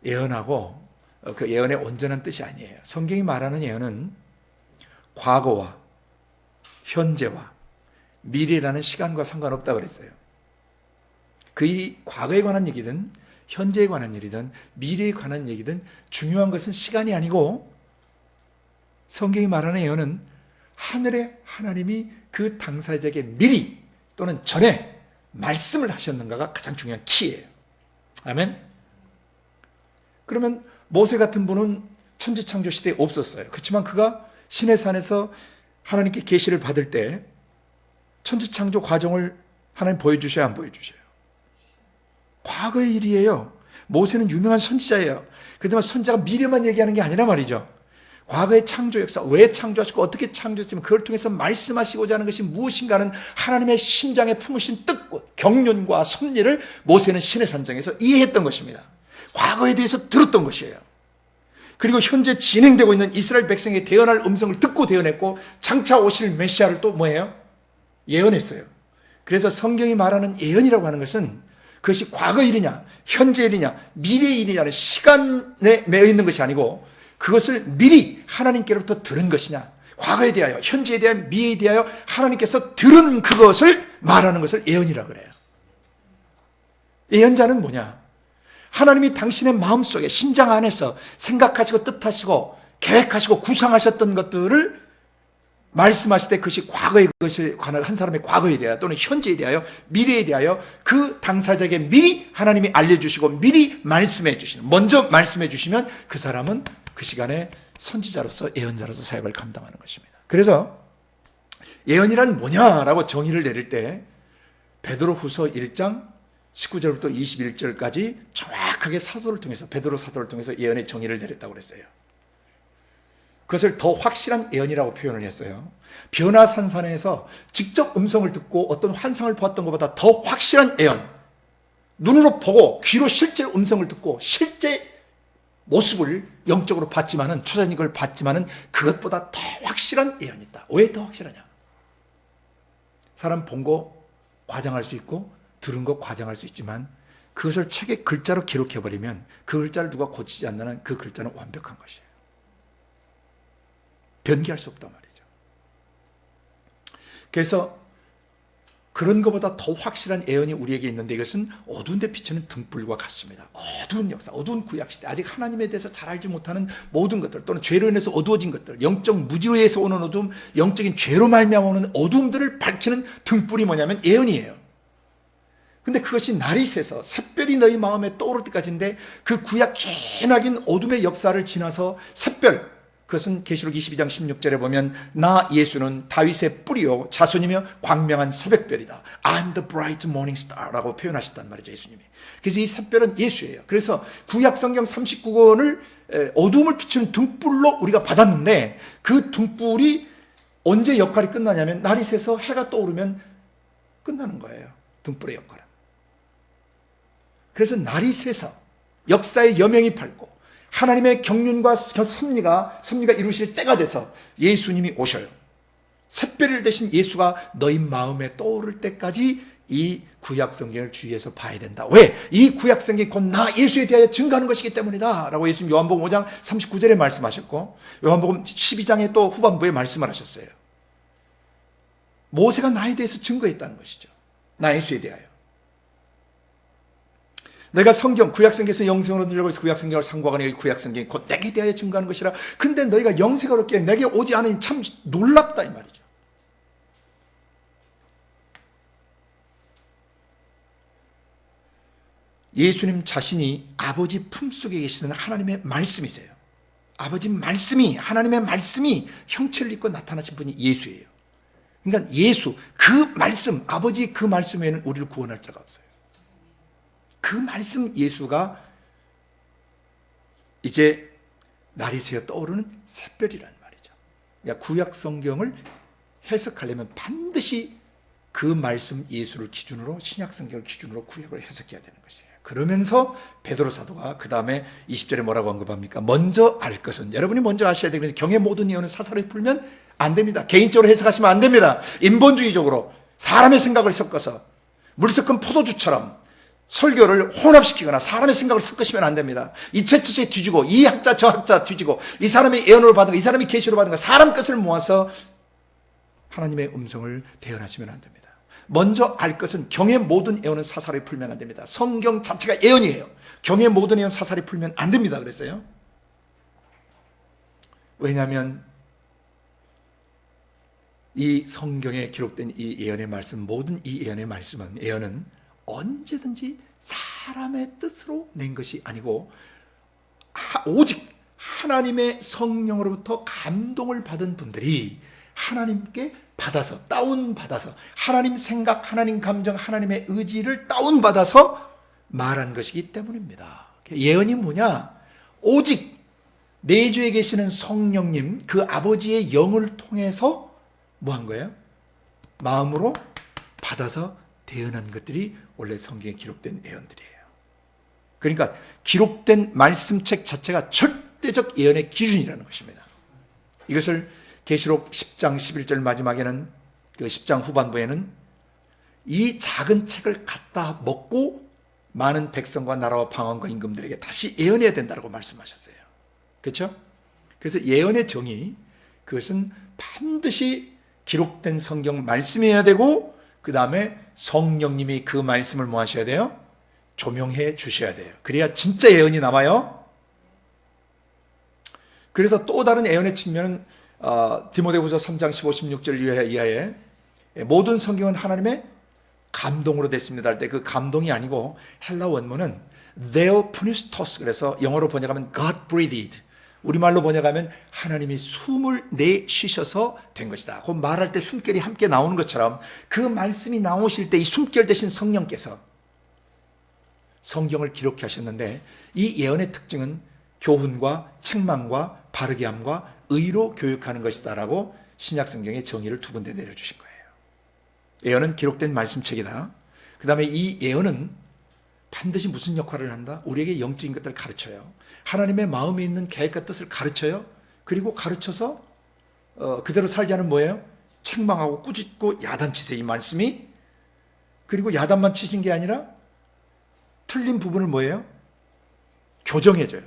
예언하고 그 예언의 온전한 뜻이 아니에요. 성경이 말하는 예언은 과거와 현재와 미래라는 시간과 상관없다고 그랬어요. 그 일이 과거에 관한 얘기든 현재에 관한 일이든 미래에 관한 얘기든 중요한 것은 시간이 아니고, 성경이 말하는 예언은 하늘의 하나님이 그 당사자에게 미리 또는 전에 말씀을 하셨는가가 가장 중요한 키예요. 아멘. 그러면 모세 같은 분은 천지창조 시대에 없었어요. 그렇지만 그가 시내산에서 하나님께 계시를 받을 때 천지창조 과정을 하나님 보여주셔야 안 보여주셔요? 과거의 일이에요. 모세는 유명한 선지자예요. 그렇지만 선지자가 미래만 얘기하는 게 아니라 말이죠. 과거의 창조 역사, 왜 창조하시고 어떻게 창조했으면 그걸 통해서 말씀하시고자 하는 것이 무엇인가는 하나님의 심장에 품으신 뜻과 경륜과 섭리를 모세는 시내산정에서 이해했던 것입니다. 과거에 대해서 들었던 것이에요. 그리고 현재 진행되고 있는 이스라엘 백성의 대언할 음성을 듣고 대언했고, 장차 오실 메시아를 또 뭐예요? 예언했어요. 그래서 성경이 말하는 예언이라고 하는 것은 그것이 과거 일이냐 현재 일이냐 미래 일이냐는 시간에 매여 있는 것이 아니고, 그것을 미리 하나님께로부터 들은 것이냐, 과거에 대하여 현재에 대한 미래에 대하여 하나님께서 들은 그것을 말하는 것을 예언이라고 그래요. 예언자는 뭐냐? 하나님이 당신의 마음속에 심장 안에서 생각하시고 뜻하시고 계획하시고 구상하셨던 것들을 말씀하실 때 그것이 과거의 것에 관한 한 사람의 과거에 대하여 또는 현재에 대하여 미래에 대하여 그 당사자에게 미리 하나님이 알려주시고 미리 말씀해 주시는, 먼저 말씀해 주시면 그 사람은 그 시간에 선지자로서 예언자로서 사역을 감당하는 것입니다. 그래서 예언이란 뭐냐라고 정의를 내릴 때 베드로후서 1장 19절부터 21절까지 정확하게 사도를 통해서, 베드로 사도를 통해서 예언의 정의를 내렸다고 그랬어요. 그것을 더 확실한 예언이라고 표현을 했어요. 변화산산에서 직접 음성을 듣고 어떤 환상을 보았던 것보다 더 확실한 예언, 눈으로 보고 귀로 실제 음성을 듣고 실제 모습을 영적으로 봤지만은, 초자인 걸 봤지만은 그것보다 더 확실한 예언이 있다. 왜 더 확실하냐? 사람 본 거 과장할 수 있고 들은 거 과장할 수 있지만 그것을 책에 글자로 기록해버리면 그 글자를 누가 고치지 않는 한 그 글자는 완벽한 것이에요. 변기할 수 없단 말이죠. 그래서 그런 것보다 더 확실한 예언이 우리에게 있는데, 이것은 어두운 데 비치는 등불과 같습니다. 어두운 역사, 어두운 구약시대, 아직 하나님에 대해서 잘 알지 못하는 모든 것들, 또는 죄로 인해서 어두워진 것들, 영적 무지로 인해서 오는 어두움, 영적인 죄로 말미암아 오는 어두움들을 밝히는 등불이 뭐냐면 예언이에요. 근데 그것이 날이 새서 샛별이 너희 마음에 떠오를 때까지인데, 그 구약 기나긴 어둠의 역사를 지나서 샛별, 그것은 계시록 22장 16절에 보면 나 예수는 다윗의 뿌리요 자손이며 광명한 새벽별이다. I'm the bright morning star라고 표현하셨단 말이죠, 예수님이. 그래서 이 샛별은 예수예요. 그래서 구약 성경 39권을 어둠을 비추는 등불로 우리가 받았는데, 그 등불이 언제 역할이 끝나냐면 날이 새서 해가 떠오르면 끝나는 거예요, 등불의 역할은. 그래서 날이 새서 역사의 여명이 밝고 하나님의 경륜과 섭리가 이루실 때가 돼서 예수님이 오셔요. 샛별 대신 예수가 너희 마음에 떠오를 때까지 이 구약 성경을 주의해서 봐야 된다. 왜? 이 구약 성경이 곧 나 예수에 대하여 증거하는 것이기 때문이다 라고 예수님 요한복음 5장 39절에 말씀하셨고, 요한복음 12장에 또 후반부에 말씀을 하셨어요. 모세가 나에 대해서 증거했다는 것이죠. 나 예수에 대하여. 내가 성경, 구약성경에서 영생을 얻으려고 해서 구약성경을 상고하거니 구약성경이 곧 내게 대하여 증거하는 것이라. 근데 너희가 영생을 얻기에 내게 오지 않으니 참 놀랍다 이 말이죠. 예수님 자신이 아버지 품속에 계시는 하나님의 말씀이세요. 아버지 말씀이, 하나님의 말씀이 형체를 입고 나타나신 분이 예수예요. 그러니까 예수, 그 말씀, 아버지 그 말씀 외에는 우리를 구원할 자가 없어요. 그 말씀 예수가 이제 날이 새어 떠오르는 샛별이란 말이죠. 그러니까 구약 성경을 해석하려면 반드시 그 말씀 예수를 기준으로, 신약 성경을 기준으로 구약을 해석해야 되는 것이에요. 그러면서 베드로 사도가 그 다음에 20절에 뭐라고 언급합니까? 먼저 알 것은, 여러분이 먼저 아셔야 되거든요. 경의 모든 예언은 사사로이 풀면 안 됩니다. 개인적으로 해석하시면 안 됩니다. 인본주의적으로 사람의 생각을 섞어서 물섞은 포도주처럼 설교를 혼합시키거나 사람의 생각을 섞으시면 안 됩니다. 이체치체 뒤지고 이 학자 저 학자 뒤지고 이 사람이 예언으로 받은 거 이 사람이 계시로 받은 거 사람 것을 모아서 하나님의 음성을 대언하시면 안 됩니다. 먼저 알 것은 경의 모든 예언은 사사로이 풀면 안 됩니다. 성경 자체가 예언이에요. 경의 모든 예언 사사로이 풀면 안 됩니다. 그랬어요. 왜냐하면 이 성경에 기록된 이 예언의 말씀, 모든 이 예언의 말씀은, 예언은 언제든지 사람의 뜻으로 낸 것이 아니고 오직 하나님의 성령으로부터 감동을 받은 분들이 하나님께 받아서, 다운받아서, 하나님 생각, 하나님 감정, 하나님의 의지를 다운받아서 말한 것이기 때문입니다. 예언이 뭐냐? 오직 내주에 계시는 성령님, 그 아버지의 영을 통해서 뭐 한 거예요? 마음으로 받아서 대언한 것들이 원래 성경에 기록된 예언들이에요. 그러니까 기록된 말씀책 자체가 절대적 예언의 기준이라는 것입니다. 이것을 계시록 10장 11절 마지막에는, 그 10장 후반부에는 이 작은 책을 갖다 먹고 많은 백성과 나라와 방언과 임금들에게 다시 예언해야 된다고 말씀하셨어요. 그렇죠? 그래서 예언의 정의, 그것은 반드시 기록된 성경 말씀이어야 되고, 그 다음에 성령님이 그 말씀을 뭐 하셔야 돼요? 조명해 주셔야 돼요. 그래야 진짜 예언이 나와요. 그래서 또 다른 예언의 측면은 디모데후서 3장 15, 16절 이하에 모든 성경은 하나님의 감동으로 됐습니다 할 때 그 감동이 아니고 헬라 원문은 theopneustos, 그래서 영어로 번역하면 God breathed, 우리말로 번역하면 하나님이 숨을 내쉬셔서 된 것이다. 그 말할 때 숨결이 함께 나오는 것처럼 그 말씀이 나오실 때 이 숨결 대신 성령께서 성경을 기록해 하셨는데, 이 예언의 특징은 교훈과 책망과 바르게 함과 의로 교육하는 것이다라고 신약 성경의 정의를 두 군데 내려주신 거예요. 예언은 기록된 말씀책이다. 그 다음에 이 예언은 반드시 무슨 역할을 한다? 우리에게 영적인 것들을 가르쳐요. 하나님의 마음에 있는 계획과 뜻을 가르쳐요. 그리고 가르쳐서 그대로 살지 않으면 뭐예요? 책망하고 꾸짖고 야단치세요, 이 말씀이. 그리고 야단만 치신 게 아니라 틀린 부분을 뭐예요? 교정해줘요.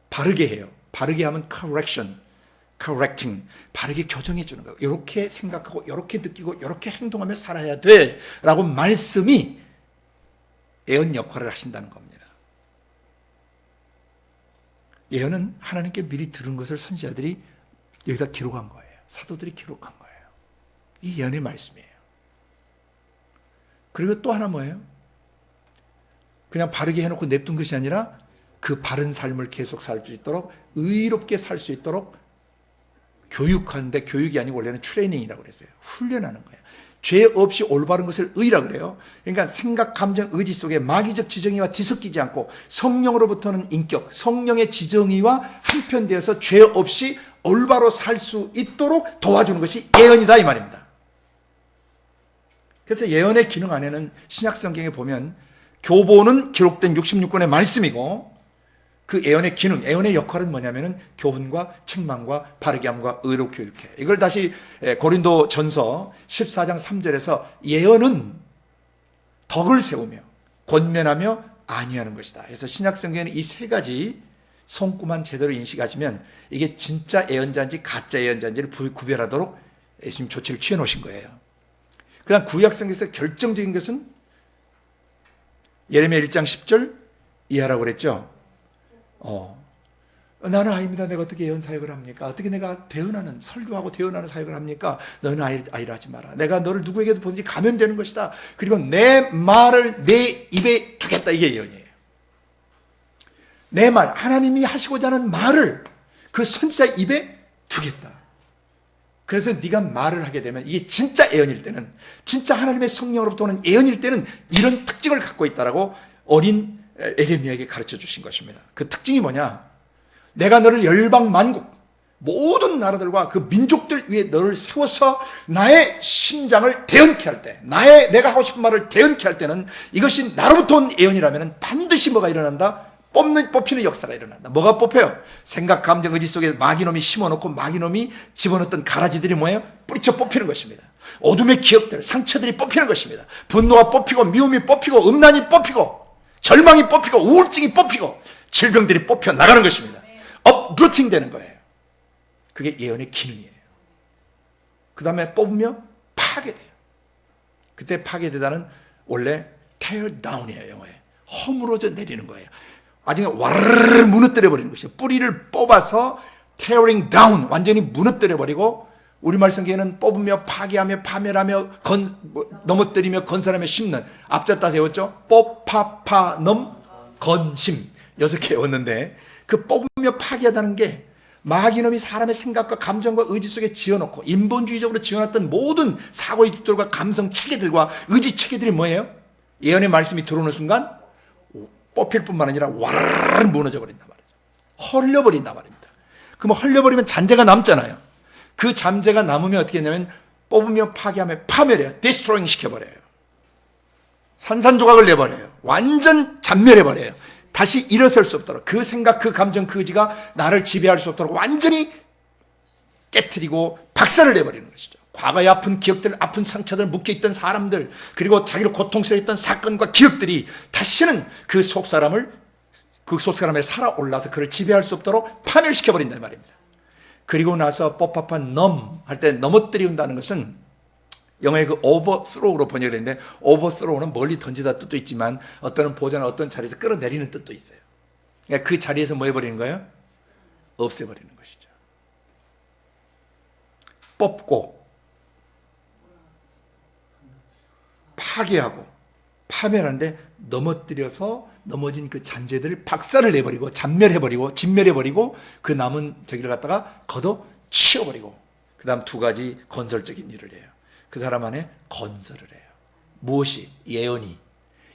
바르게 해요. 바르게 하면 correction, correcting, 바르게 교정해 주는 거예요. 이렇게 생각하고 이렇게 느끼고 이렇게 행동하며 살아야 돼 라고 말씀이 예언 역할을 하신다는 겁니다. 예언은 하나님께 미리 들은 것을 선지자들이 여기다 기록한 거예요. 사도들이 기록한 거예요. 이 예언의 말씀이에요. 그리고 또 하나 뭐예요? 그냥 바르게 해놓고 냅둔 것이 아니라 그 바른 삶을 계속 살 수 있도록, 의롭게 살 수 있도록 교육하는데, 교육이 아니고 원래는 트레이닝이라고 그랬어요. 훈련하는 거예요. 죄 없이 올바른 것을 의라고 그래요. 그러니까 생각, 감정, 의지 속에 마귀적 지정의와 뒤섞이지 않고 성령으로부터는 인격, 성령의 지정의와 한편되어서 죄 없이 올바로 살 수 있도록 도와주는 것이 예언이다, 이 말입니다. 그래서 예언의 기능 안에는 신약 성경에 보면 교보는 기록된 66권의 말씀이고, 그 예언의 기능, 예언의 역할은 뭐냐면은 교훈과 책망과 바르게 함과 의로 교육해. 이걸 다시 고린도 전서 14장 3절에서 예언은 덕을 세우며 권면하며 안위하는 것이다. 그래서 신약 성경에는 이 세 가지 성구만 제대로 인식하시면 이게 진짜 예언자인지 가짜 예언자인지를 구별하도록 예수님 조치를 취해 놓으신 거예요. 그다음 구약 성경에서 결정적인 것은 예레미야 1장 10절 이하라고 그랬죠. 나는 아이입니다. 내가 어떻게 예언 사역을 합니까? 어떻게 내가 대언하는, 설교하고 대언하는 사역을 합니까? 너는 아이를 하지 마라. 내가 너를 누구에게도 보든지 가면 되는 것이다. 그리고 내 말을 내 입에 두겠다. 이게 예언이에요. 내 말, 하나님이 하시고자 하는 말을 그 선지자 입에 두겠다. 그래서 네가 말을 하게 되면 이게 진짜 예언일 때는, 진짜 하나님의 성령으로부터 오는 예언일 때는 이런 특징을 갖고 있다라고 어린 예레미야에게 가르쳐 주신 것입니다. 그 특징이 뭐냐? 내가 너를 열방 만국 모든 나라들과 그 민족들 너를 위해 너를 세워서 나의 심장을 대언케 할 때, 내가 하고 싶은 말을 대언케 할 때는 이것이 나로부터 온 예언이라면 반드시 뭐가 일어난다? 뽑히는 역사가 일어난다. 뭐가 뽑혀요? 생각, 감정, 의지 속에 마귀놈이 심어놓고 마귀놈이 집어넣었던 가라지들이 뭐예요? 뿌리쳐 뽑히는 것입니다. 어둠의 기억들, 상처들이 뽑히는 것입니다. 분노가 뽑히고 미움이 뽑히고 음란이 뽑히고 절망이 뽑히고 우울증이 뽑히고 질병들이 뽑혀 나가는 것입니다. 업루팅 되는 거예요. 그게 예언의 기능이에요. 그 다음에 뽑으면 파괴돼요. 그때 파괴되다는 원래 tear down이에요. 영어에 허물어져 내리는 거예요. 나중에 와르르 무너뜨려 버리는 것이에요. 뿌리를 뽑아서 tearing down, 완전히 무너뜨려 버리고, 우리말 성경에는 뽑으며 파괴하며 파멸하며 넘어뜨리며 건설하며 심는, 앞자 따서 외웠죠? 뽑파파넘 건심 6개 외웠는데, 그 뽑으며 파괴하다는 게 마귀놈이 사람의 생각과 감정과 의지 속에 지어놓고 인본주의적으로 지어놨던 모든 사고의 기들과 감성 체계들과 의지 체계들이 뭐예요? 예언의 말씀이 들어오는 순간 뽑힐 뿐만 아니라 와르르 무너져 버린단 말이죠. 헐려버린단 말입니다. 그럼 헐려버리면 잔재가 남잖아요. 그 잔재가 남으면 어떻게 했냐면 뽑으며 파괴하며 파멸해요. 디스트로잉 시켜버려요. 산산조각을 내버려요. 완전 잔멸해버려요. 다시 일어설 수 없도록, 그 생각, 그 감정, 그 의지가 나를 지배할 수 없도록 완전히 깨트리고 박살을 내버리는 것이죠. 과거의 아픈 기억들, 아픈 상처들, 묶여있던 사람들, 그리고 자기를 고통스러워 했던 사건과 기억들이 다시는 그 속사람의 살아올라서 그를 지배할 수 없도록 파멸시켜버린다는 말입니다. 그리고 나서 뽀파판 할 때 넘어뜨린다는 것은 영어의 그 overthrow로 번역을 했는데, overthrow는 멀리 던지다 뜻도 있지만 어떤 보좌나 어떤 자리에서 끌어내리는 뜻도 있어요. 그러니까 그 자리에서 뭐 해버리는 거예요? 없애버리는 것이죠. 뽑고 파괴하고 파멸하는데 넘어뜨려서 넘어진 그 잔재들을 박살을 내버리고 잔멸해버리고 진멸해버리고 그 남은 저기를 갖다가 걷어 치워버리고, 그 다음 두 가지 건설적인 일을 해요. 그 사람 안에 건설을 해요. 무엇이? 예언이.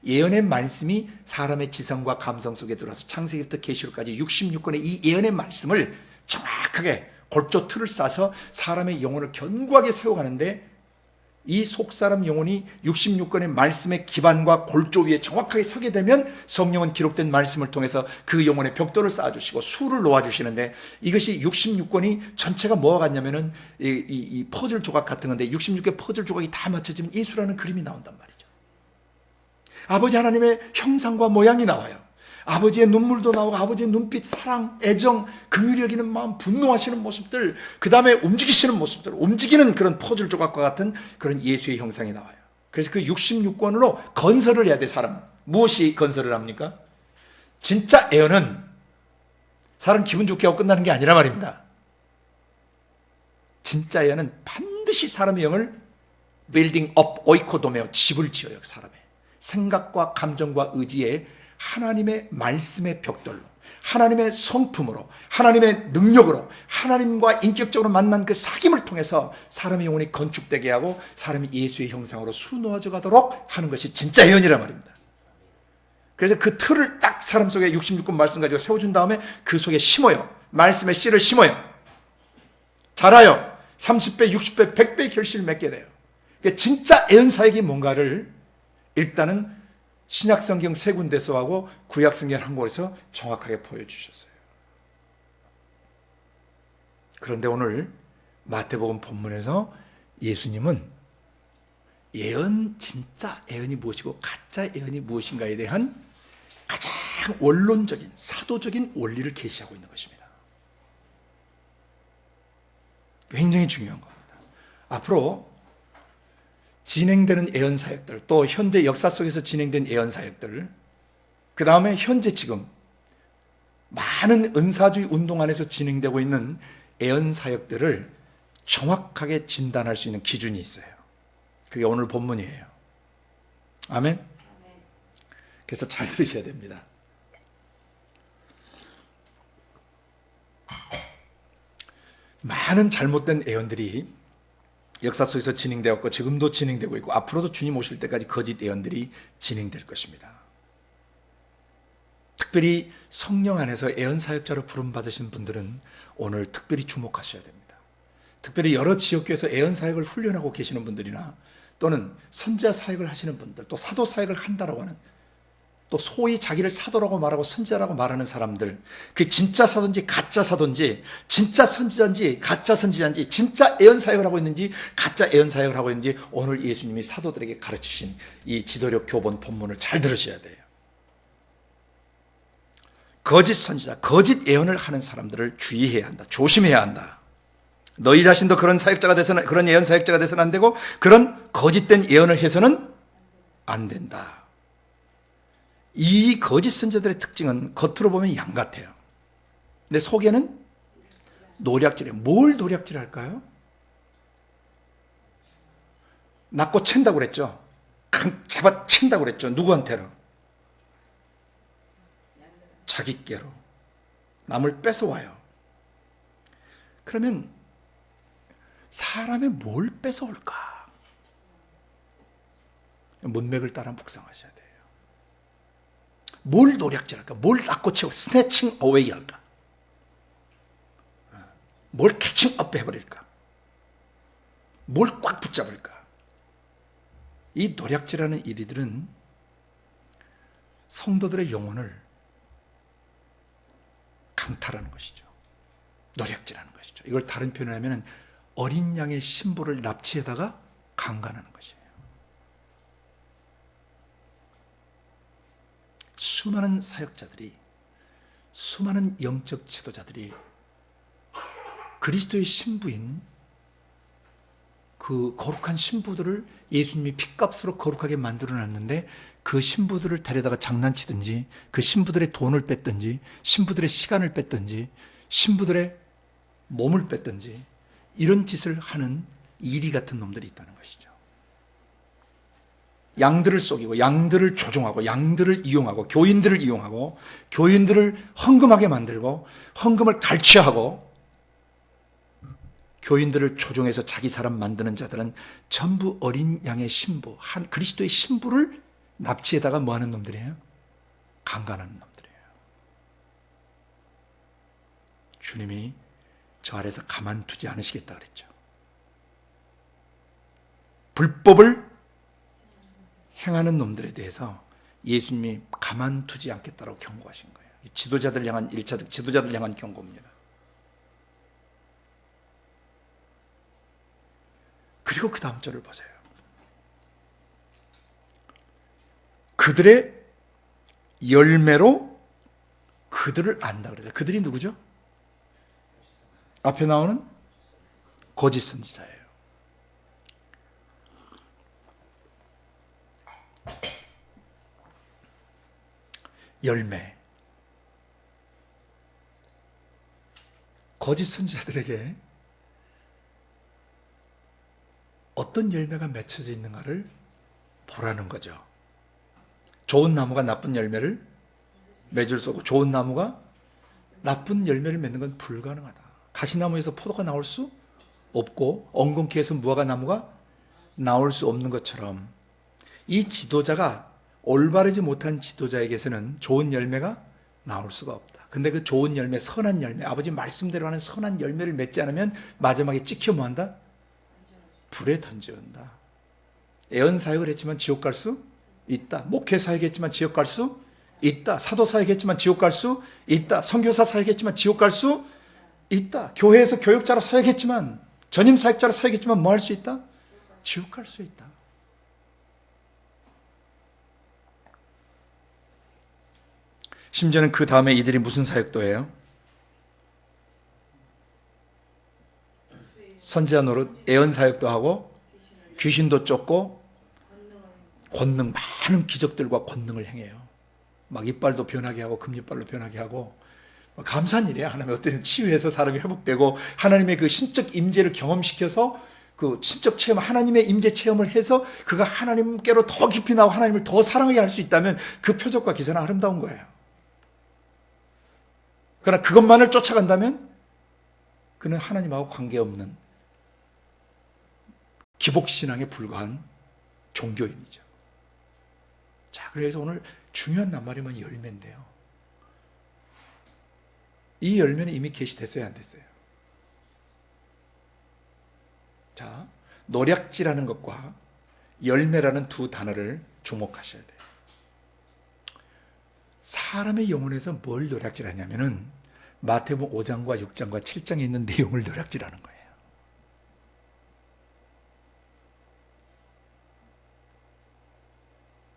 예언의 말씀이 사람의 지성과 감성 속에 들어와서 창세기부터 계시록까지 66권의 이 예언의 말씀을 정확하게 골조 틀을 싸서 사람의 영혼을 견고하게 세워가는데, 이 속사람 영혼이 66권의 말씀의 기반과 골조 위에 정확하게 서게 되면 성령은 기록된 말씀을 통해서 그 영혼의 벽돌을 쌓아주시고 수를 놓아주시는데, 이것이 66권이 전체가 뭐가 같냐면은 이 퍼즐 조각 같은 건데, 66개 퍼즐 조각이 다 맞춰지면 예수라는 그림이 나온단 말이죠. 아버지 하나님의 형상과 모양이 나와요. 아버지의 눈물도 나오고 아버지의 눈빛, 사랑, 애정, 긍휼히 여기는 마음, 분노하시는 모습들, 그 다음에 움직이시는 모습들, 움직이는 그런 퍼즐 조각과 같은 그런 예수의 형상이 나와요. 그래서 그 66권으로 건설을 해야 돼. 사람 무엇이 건설을 합니까? 진짜 예언은 사람 기분 좋게 하고 끝나는 게 아니라 말입니다. 진짜 예언은 반드시 사람의 영을 빌딩 업, 오이코도메오, 집을 지어요. 사람의 생각과 감정과 의지에 하나님의 말씀의 벽돌로, 하나님의 성품으로, 하나님의 능력으로, 하나님과 인격적으로 만난 그 사귐을 통해서 사람의 영혼이 건축되게 하고 사람이 예수의 형상으로 수놓아져 가도록 하는 것이 진짜 예언이란 말입니다. 그래서 그 틀을 딱 사람 속에 66권 말씀 가지고 세워준 다음에 그 속에 심어요. 말씀의 씨를 심어요. 자라요. 30배, 60배, 100배 결실을 맺게 돼요. 그러니까 진짜 예언 사역이 뭔가를 일단은 신약성경 세 군데서 하고 구약성경 한 곳에서 정확하게 보여주셨어요. 그런데 오늘 마태복음 본문에서 예수님은 예언, 진짜 예언이 무엇이고 가짜 예언이 무엇인가에 대한 가장 원론적인, 사도적인 원리를 계시하고 있는 것입니다. 굉장히 중요한 겁니다. 앞으로 진행되는 예언 사역들, 또 현대 역사 속에서 진행된 예언 사역들, 그 다음에 현재 지금 많은 은사주의 운동 안에서 진행되고 있는 예언 사역들을 정확하게 진단할 수 있는 기준이 있어요. 그게 오늘 본문이에요. 아멘? 그래서 잘 들으셔야 됩니다. 많은 잘못된 예언들이 역사 속에서 진행되었고 지금도 진행되고 있고 앞으로도 주님 오실 때까지 거짓 예언들이 진행될 것입니다. 특별히 성령 안에서 예언 사역자로 부름받으신 분들은 오늘 특별히 주목하셔야 됩니다. 특별히 여러 지역교회에서 애언 사역을 훈련하고 계시는 분들이나 또는 선지자 사역을 하시는 분들, 또 사도 사역을 한다라고 하는, 또 소위 자기를 사도라고 말하고 선지자라고 말하는 사람들, 그 진짜 사도인지 가짜 사도인지, 진짜 선지자인지 가짜 선지자인지, 진짜 애언 사역을 하고 있는지 가짜 애언 사역을 하고 있는지 오늘 예수님이 사도들에게 가르치신 이 지도력 교본 본문을 잘 들으셔야 돼요. 거짓 선지자, 거짓 예언을 하는 사람들을 주의해야 한다. 조심해야 한다. 너희 자신도 그런 사역자가 돼서는, 그런 예언 사역자가 돼서는 안 되고, 그런 거짓된 예언을 해서는 안 된다. 이 거짓 선지자들의 특징은 겉으로 보면 양 같아요. 근데 속에는 노략질이에요. 뭘 노략질할까요? 낚고 챈다고 그랬죠. 잡아챈다고 그랬죠. 누구한테는? 자기께로. 남을 뺏어와요. 그러면 사람의 뭘 뺏어올까? 문맥을 따라 묵상하셔야 돼요. 뭘 노략질할까? 뭘 낚고 채워 스네칭 어웨이 할까? 뭘 캐칭 업 해버릴까? 뭘 꽉 붙잡을까? 이 노략질하는 이들은 성도들의 영혼을 강탈하는 것이죠. 노략질하는 것이죠. 이걸 다른 표현을 하면 어린 양의 신부를 납치에다가 강간하는 것이에요. 수많은 사역자들이, 수많은 영적 지도자들이 그리스도의 신부인 그 거룩한 신부들을 예수님이 핏값으로 거룩하게 만들어놨는데 그 신부들을 데려다가 장난치든지, 그 신부들의 돈을 뺐든지, 신부들의 시간을 뺐든지, 신부들의 몸을 뺐든지, 이런 짓을 하는 이리 같은 놈들이 있다는 것이죠. 양들을 속이고, 양들을 조종하고, 양들을 이용하고, 교인들을 이용하고, 교인들을 헌금하게 만들고, 헌금을 갈취하고, 교인들을 조종해서 자기 사람 만드는 자들은 전부 어린 양의 신부, 한 그리스도의 신부를 납치에다가 뭐 하는 놈들이에요? 강간하는 놈들이에요. 주님이 저 아래서 가만두지 않으시겠다 그랬죠. 불법을 행하는 놈들에 대해서 예수님이 가만두지 않겠다고 경고하신 거예요. 지도자들 향한 1차적 지도자들 향한 경고입니다. 그리고 그 다음 절을 보세요. 그들의 열매로 그들을 안다 그래서 그들이 누구죠? 앞에 나오는 거짓 선지자예요. 열매. 거짓 선지자들에게 어떤 열매가 맺혀져 있는가를 보라는 거죠. 좋은 나무가 나쁜 열매를 맺을 수 없고, 좋은 나무가 나쁜 열매를 맺는 건 불가능하다. 가시나무에서 포도가 나올 수 없고, 엉겅퀴에서 무화과 나무가 나올 수 없는 것처럼, 이 지도자가 올바르지 못한 지도자에게서는 좋은 열매가 나올 수가 없다. 근데 그 좋은 열매, 선한 열매, 아버지 말씀대로 하는 선한 열매를 맺지 않으면 마지막에 찍혀 뭐한다? 불에 던져온다. 애언 사역을 했지만 지옥 갈 수 있다. 목회 사역했지만 지옥 갈 수 있다. 사도 사역했지만 지옥 갈 수 있다. 선교사 사역했지만 지옥 갈 수 있다. 교회에서 교육자로 사역했지만, 전임 사역자로 사역했지만 뭐 할 수 있다? 지옥 갈 수 있다. 심지어는 그 다음에 이들이 무슨 사역도 해요? 선지자 노릇, 애언 사역도 하고, 귀신도 쫓고, 권능, 많은 기적들과 권능을 행해요. 막 이빨도 변하게 하고, 금이빨로 변하게 하고, 감사한 일이에요. 하나님의 어떤 치유해서 사람이 회복되고, 하나님의 그 신적 임재를 경험시켜서, 그 신적 체험, 하나님의 임재 체험을 해서 그가 하나님께로 더 깊이 나오고 하나님을 더 사랑하게 할 수 있다면 그 표적과 기사는 아름다운 거예요. 그러나 그것만을 쫓아간다면 그는 하나님하고 관계없는 기복신앙에 불과한 종교인이죠. 자, 그래서 오늘 중요한 낱말이면 열매인데요. 이 열매는 이미 계시됐어요, 안 됐어요? 자, 노략질하는 것과 열매라는 두 단어를 주목하셔야 돼요. 사람의 영혼에서 뭘 노략질하냐면은 마태복음 5장과 6장과 7장에 있는 내용을 노략질하는 거예요.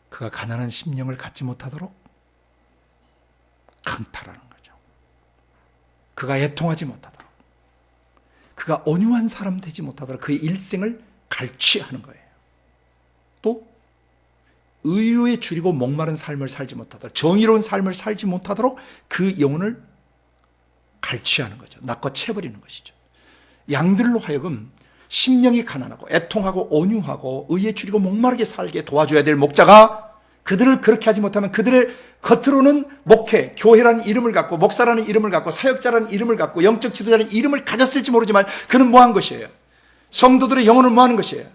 그가 가난한 심령을 갖지 못하도록 강탈하는 거죠. 그가 애통하지 못하도록, 그가 온유한 사람 되지 못하도록 그의 일생을 갈취하는 거예요. 또 의로에 줄이고 목마른 삶을 살지 못하도록, 정의로운 삶을 살지 못하도록 그 영혼을 갈취하는 거죠. 낚아채버리는 것이죠. 양들로 하여금 심령이 가난하고 애통하고 온유하고 의에 줄이고 목마르게 살게 도와줘야 될 목자가 그들을 그렇게 하지 못하면 그들의 겉으로는 목회, 교회라는 이름을 갖고 목사라는 이름을 갖고 사역자라는 이름을 갖고 영적 지도자라는 이름을 가졌을지 모르지만 그는 뭐한 것이에요? 성도들의 영혼을 뭐하는 것이에요?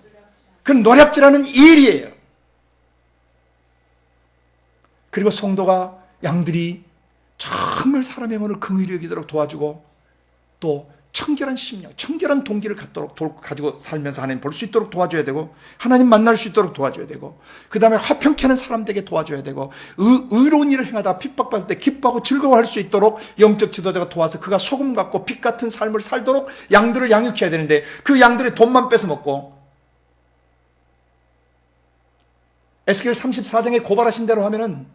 그는 노략질하는 일이에요. 그리고 성도가 양들이 정말 사람의 영혼을 긍휼히 여기도록 도와주고 또 청결한 심령, 청결한 동기를 가지고 살면서 하나님 볼 수 있도록 도와줘야 되고 하나님 만날 수 있도록 도와줘야 되고 그 다음에 화평케 하는 사람 되게 도와줘야 되고 의로운 일을 행하다 핍박받을 때 기뻐하고 즐거워할 수 있도록 영적 지도자가 도와서 그가 소금 같고 빛 같은 삶을 살도록 양들을 양육해야 되는데 그 양들의 돈만 뺏어먹고 에스겔 34장에 고발하신 대로 하면은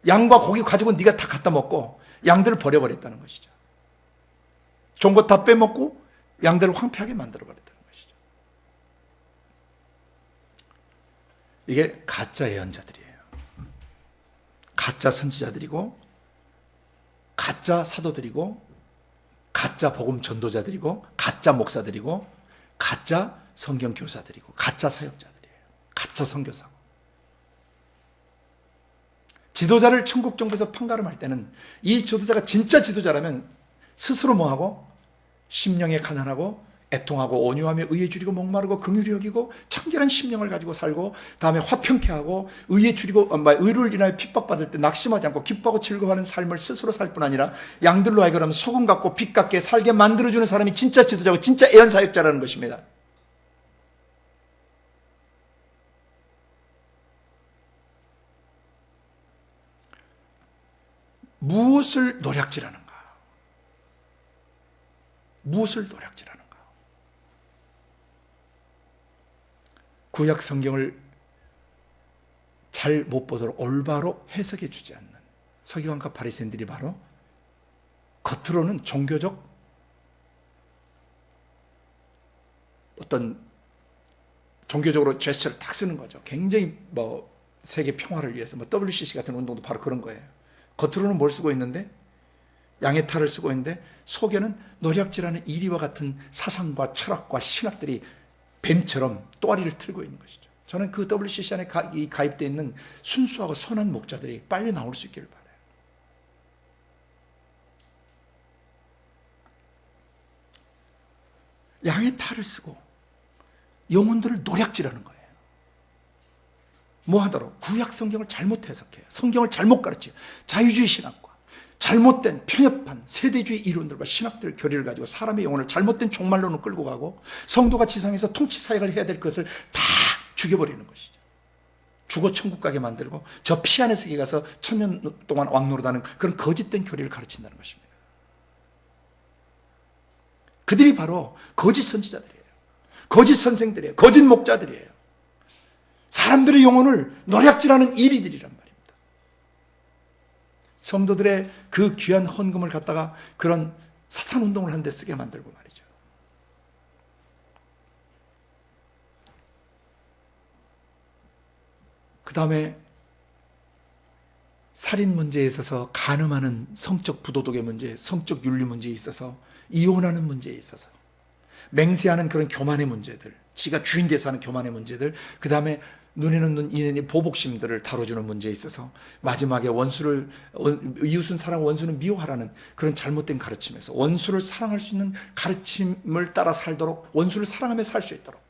양과 고기 가지고 네가 다 갖다 먹고 양들을 버려버렸다는 것이죠. 좋은 것 다 빼먹고 양들을 황폐하게 만들어버렸다는 것이죠. 이게 가짜 예언자들이에요. 가짜 선지자들이고 가짜 사도들이고 가짜 복음 전도자들이고 가짜 목사들이고 가짜 성경 교사들이고 가짜 사역자들이에요. 가짜 선교사고. 지도자를 천국 정부에서 판가름할 때는 이 지도자가 진짜 지도자라면 스스로 뭐하고? 심령에 가난하고 애통하고 온유하며 의에 줄이고 목마르고 긍휼히 여기고 청결한 심령을 가지고 살고 다음에 화평케 하고 의에 줄이고 의를 인하여 핍박받을 때 낙심하지 않고 기뻐하고 즐거워하는 삶을 스스로 살 뿐 아니라 양들로 하여금 소금 같고 빛 같게 살게 만들어주는 사람이 진짜 지도자고 진짜 애언사역자라는 것입니다. 무엇을 노략질하는가? 무엇을 노략질하는가? 구약 성경을 잘 못 보도록 올바로 해석해 주지 않는 서기관과 바리새인들이 바로 겉으로는 종교적 어떤 종교적으로 제스처를 딱 쓰는 거죠. 굉장히 세계 평화를 위해서 WCC 같은 운동도 바로 그런 거예요. 겉으로는 뭘 쓰고 있는데 양의 탈을 쓰고 있는데 속에는 노략질하는 이리와 같은 사상과 철학과 신학들이 뱀처럼 또아리를 틀고 있는 것이죠. 저는 그 WCC 안에 가입되어 있는 순수하고 선한 목자들이 빨리 나올 수 있기를 바라요. 양의 탈을 쓰고 영혼들을 노략질하는 거예요. 뭐 하도록? 구약 성경을 잘못 해석해요. 성경을 잘못 가르쳐요. 자유주의 신학과 잘못된 편협한 세대주의 이론들과 신학들 교리를 가지고 사람의 영혼을 잘못된 종말론으로 끌고 가고 성도가 지상에서 통치사역을 해야 될 것을 다 죽여버리는 것이죠. 죽어 천국 가게 만들고 저 피안의 세계에 가서 천년 동안 왕노릇하는 그런 거짓된 교리를 가르친다는 것입니다. 그들이 바로 거짓 선지자들이에요. 거짓 선생들이에요. 거짓 목자들이에요. 사람들의 영혼을 노략질하는 이리들이란 말입니다. 성도들의 그 귀한 헌금을 갖다가 그런 사탄 운동을 하는 데 쓰게 만들고 말이죠. 그 다음에 살인 문제에 있어서 간음하는 성적 부도덕의 문제, 성적 윤리 문제에 있어서 이혼하는 문제에 있어서 맹세하는 그런 교만의 문제들, 지가 주인 돼서 하는 교만의 문제들, 그 다음에 눈에는 눈, 이에는 보복심들을 다뤄주는 문제에 있어서 마지막에 이웃은 사랑, 원수는 미워하라는 그런 잘못된 가르침에서 원수를 사랑할 수 있는 가르침을 따라 살도록, 원수를 사랑하며 살 수 있도록,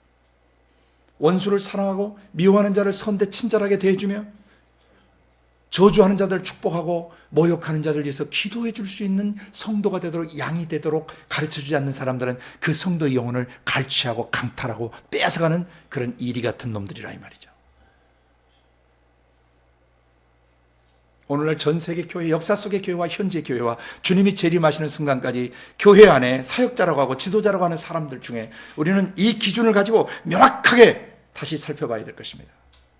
원수를 사랑하고 미워하는 자를 선대 친절하게 대해주며 저주하는 자들을 축복하고 모욕하는 자들을 위해서 기도해 줄 수 있는 성도가 되도록, 양이 되도록 가르쳐주지 않는 사람들은 그 성도의 영혼을 갈취하고 강탈하고 빼앗아가는 그런 이리 같은 놈들이라 이 말이죠. 오늘날 전 세계 교회, 역사 속의 교회와 현재 교회와 주님이 재림하시는 순간까지 교회 안에 사역자라고 하고 지도자라고 하는 사람들 중에 우리는 이 기준을 가지고 명확하게 다시 살펴봐야 될 것입니다.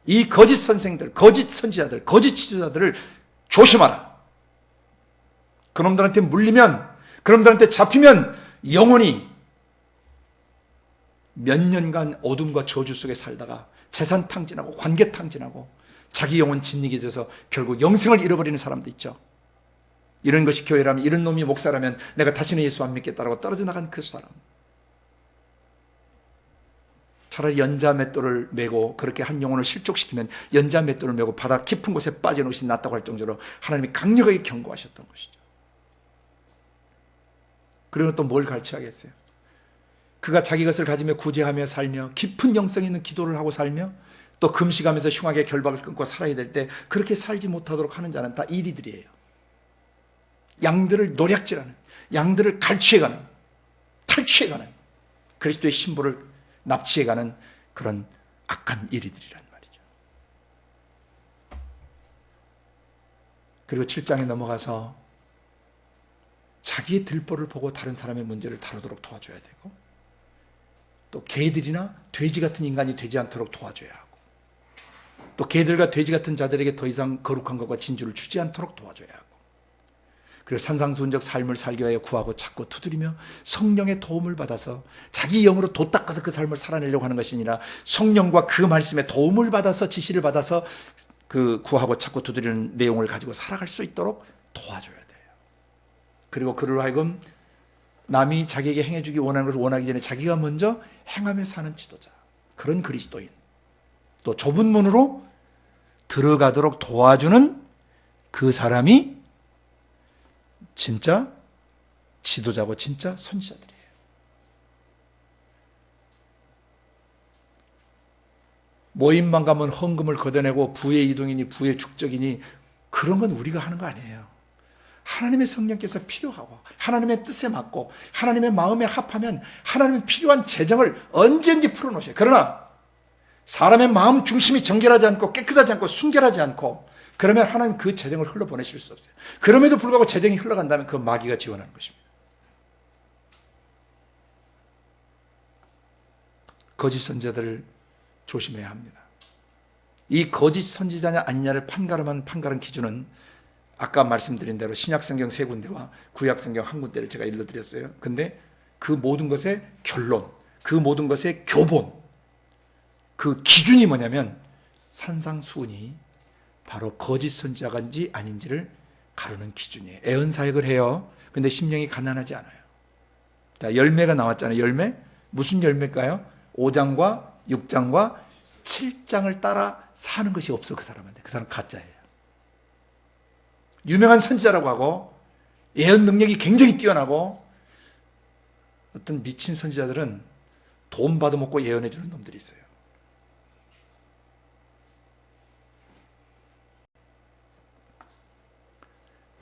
이 거짓 선생들, 거짓 선지자들, 거짓 지도자들을 조심하라. 그놈들한테 물리면, 그놈들한테 잡히면 영원히 몇 년간 어둠과 저주 속에 살다가 재산 탕진하고 관계 탕진하고 자기 영혼 짓이게 돼서 결국 영생을 잃어버리는 사람도 있죠. 이런 것이 교회라면, 이런 놈이 목사라면 내가 다시는 예수 안 믿겠다라고 떨어져 나간 그 사람, 차라리 연자 맷돌을 메고 그렇게 한 영혼을 실족시키면 연자 맷돌을 메고 바다 깊은 곳에 빠지는 것이 낫다고 할 정도로 하나님이 강력하게 경고하셨던 것이죠. 그리고 또 뭘 가르쳐야겠어요? 그가 자기 것을 가지며 구제하며 살며 깊은 영성 있는 기도를 하고 살며 또 금식하면서 흉하게 결박을 끊고 살아야 될 때 그렇게 살지 못하도록 하는 자는 다 이리들이에요. 양들을 노략질하는, 양들을 갈취해가는, 탈취해가는, 그리스도의 신부를 납치해가는 그런 악한 이리들이란 말이죠. 그리고 7장에 넘어가서 자기의 들보를 보고 다른 사람의 문제를 다루도록 도와줘야 되고, 또 개들이나 돼지 같은 인간이 되지 않도록 도와줘야 하고, 또 개들과 돼지 같은 자들에게 더 이상 거룩한 것과 진주를 주지 않도록 도와줘야 하고, 그리고 산상수훈적 삶을 살기 위하여 구하고 찾고 두드리며 성령의 도움을 받아서 자기 영으로 도 닦아서 그 삶을 살아내려고 하는 것이 아니라 성령과 그 말씀에 도움을 받아서, 지시를 받아서 그 구하고 찾고 두드리는 내용을 가지고 살아갈 수 있도록 도와줘야 돼요. 그리고 그를 하여금 남이 자기에게 행해주기 원하는 것을 원하기 전에 자기가 먼저 행하며 사는 지도자, 그런 그리스도인, 또 좁은 문으로 들어가도록 도와주는 그 사람이 진짜 지도자고 진짜 선지자들이에요. 모임만 가면 헌금을 걷어내고 부의 이동이니 부의 축적이니 그런 건 우리가 하는 거 아니에요. 하나님의 성령께서 필요하고 하나님의 뜻에 맞고 하나님의 마음에 합하면 하나님의 필요한 재정을 언제든지 풀어놓으셔요. 그러나 사람의 마음 중심이 정결하지 않고 깨끗하지 않고 순결하지 않고 그러면 하나님 그 재정을 흘러보내실 수 없어요. 그럼에도 불구하고 재정이 흘러간다면 그 마귀가 지원하는 것입니다. 거짓 선지자들을 조심해야 합니다. 이 거짓 선지자냐 아니냐를 판가름한 기준은 아까 말씀드린 대로 신약성경 3군데와 구약성경 1군데를 제가 일러드렸어요. 근데 그 모든 것의 결론, 그 모든 것의 교본, 그 기준이 뭐냐면 산상수훈이 바로 거짓 선지자인지 아닌지를 가르는 기준이에요. 애언사역을 해요. 근데 심령이 가난하지 않아요. 자, 열매가 나왔잖아요. 열매? 무슨 열매일까요? 5장과 6장과 7장을 따라 사는 것이 없어. 그 사람한테. 그 사람 가짜예요. 유명한 선지자라고 하고 예언 능력이 굉장히 뛰어나고, 어떤 미친 선지자들은 돈 받아먹고 예언해 주는 놈들이 있어요.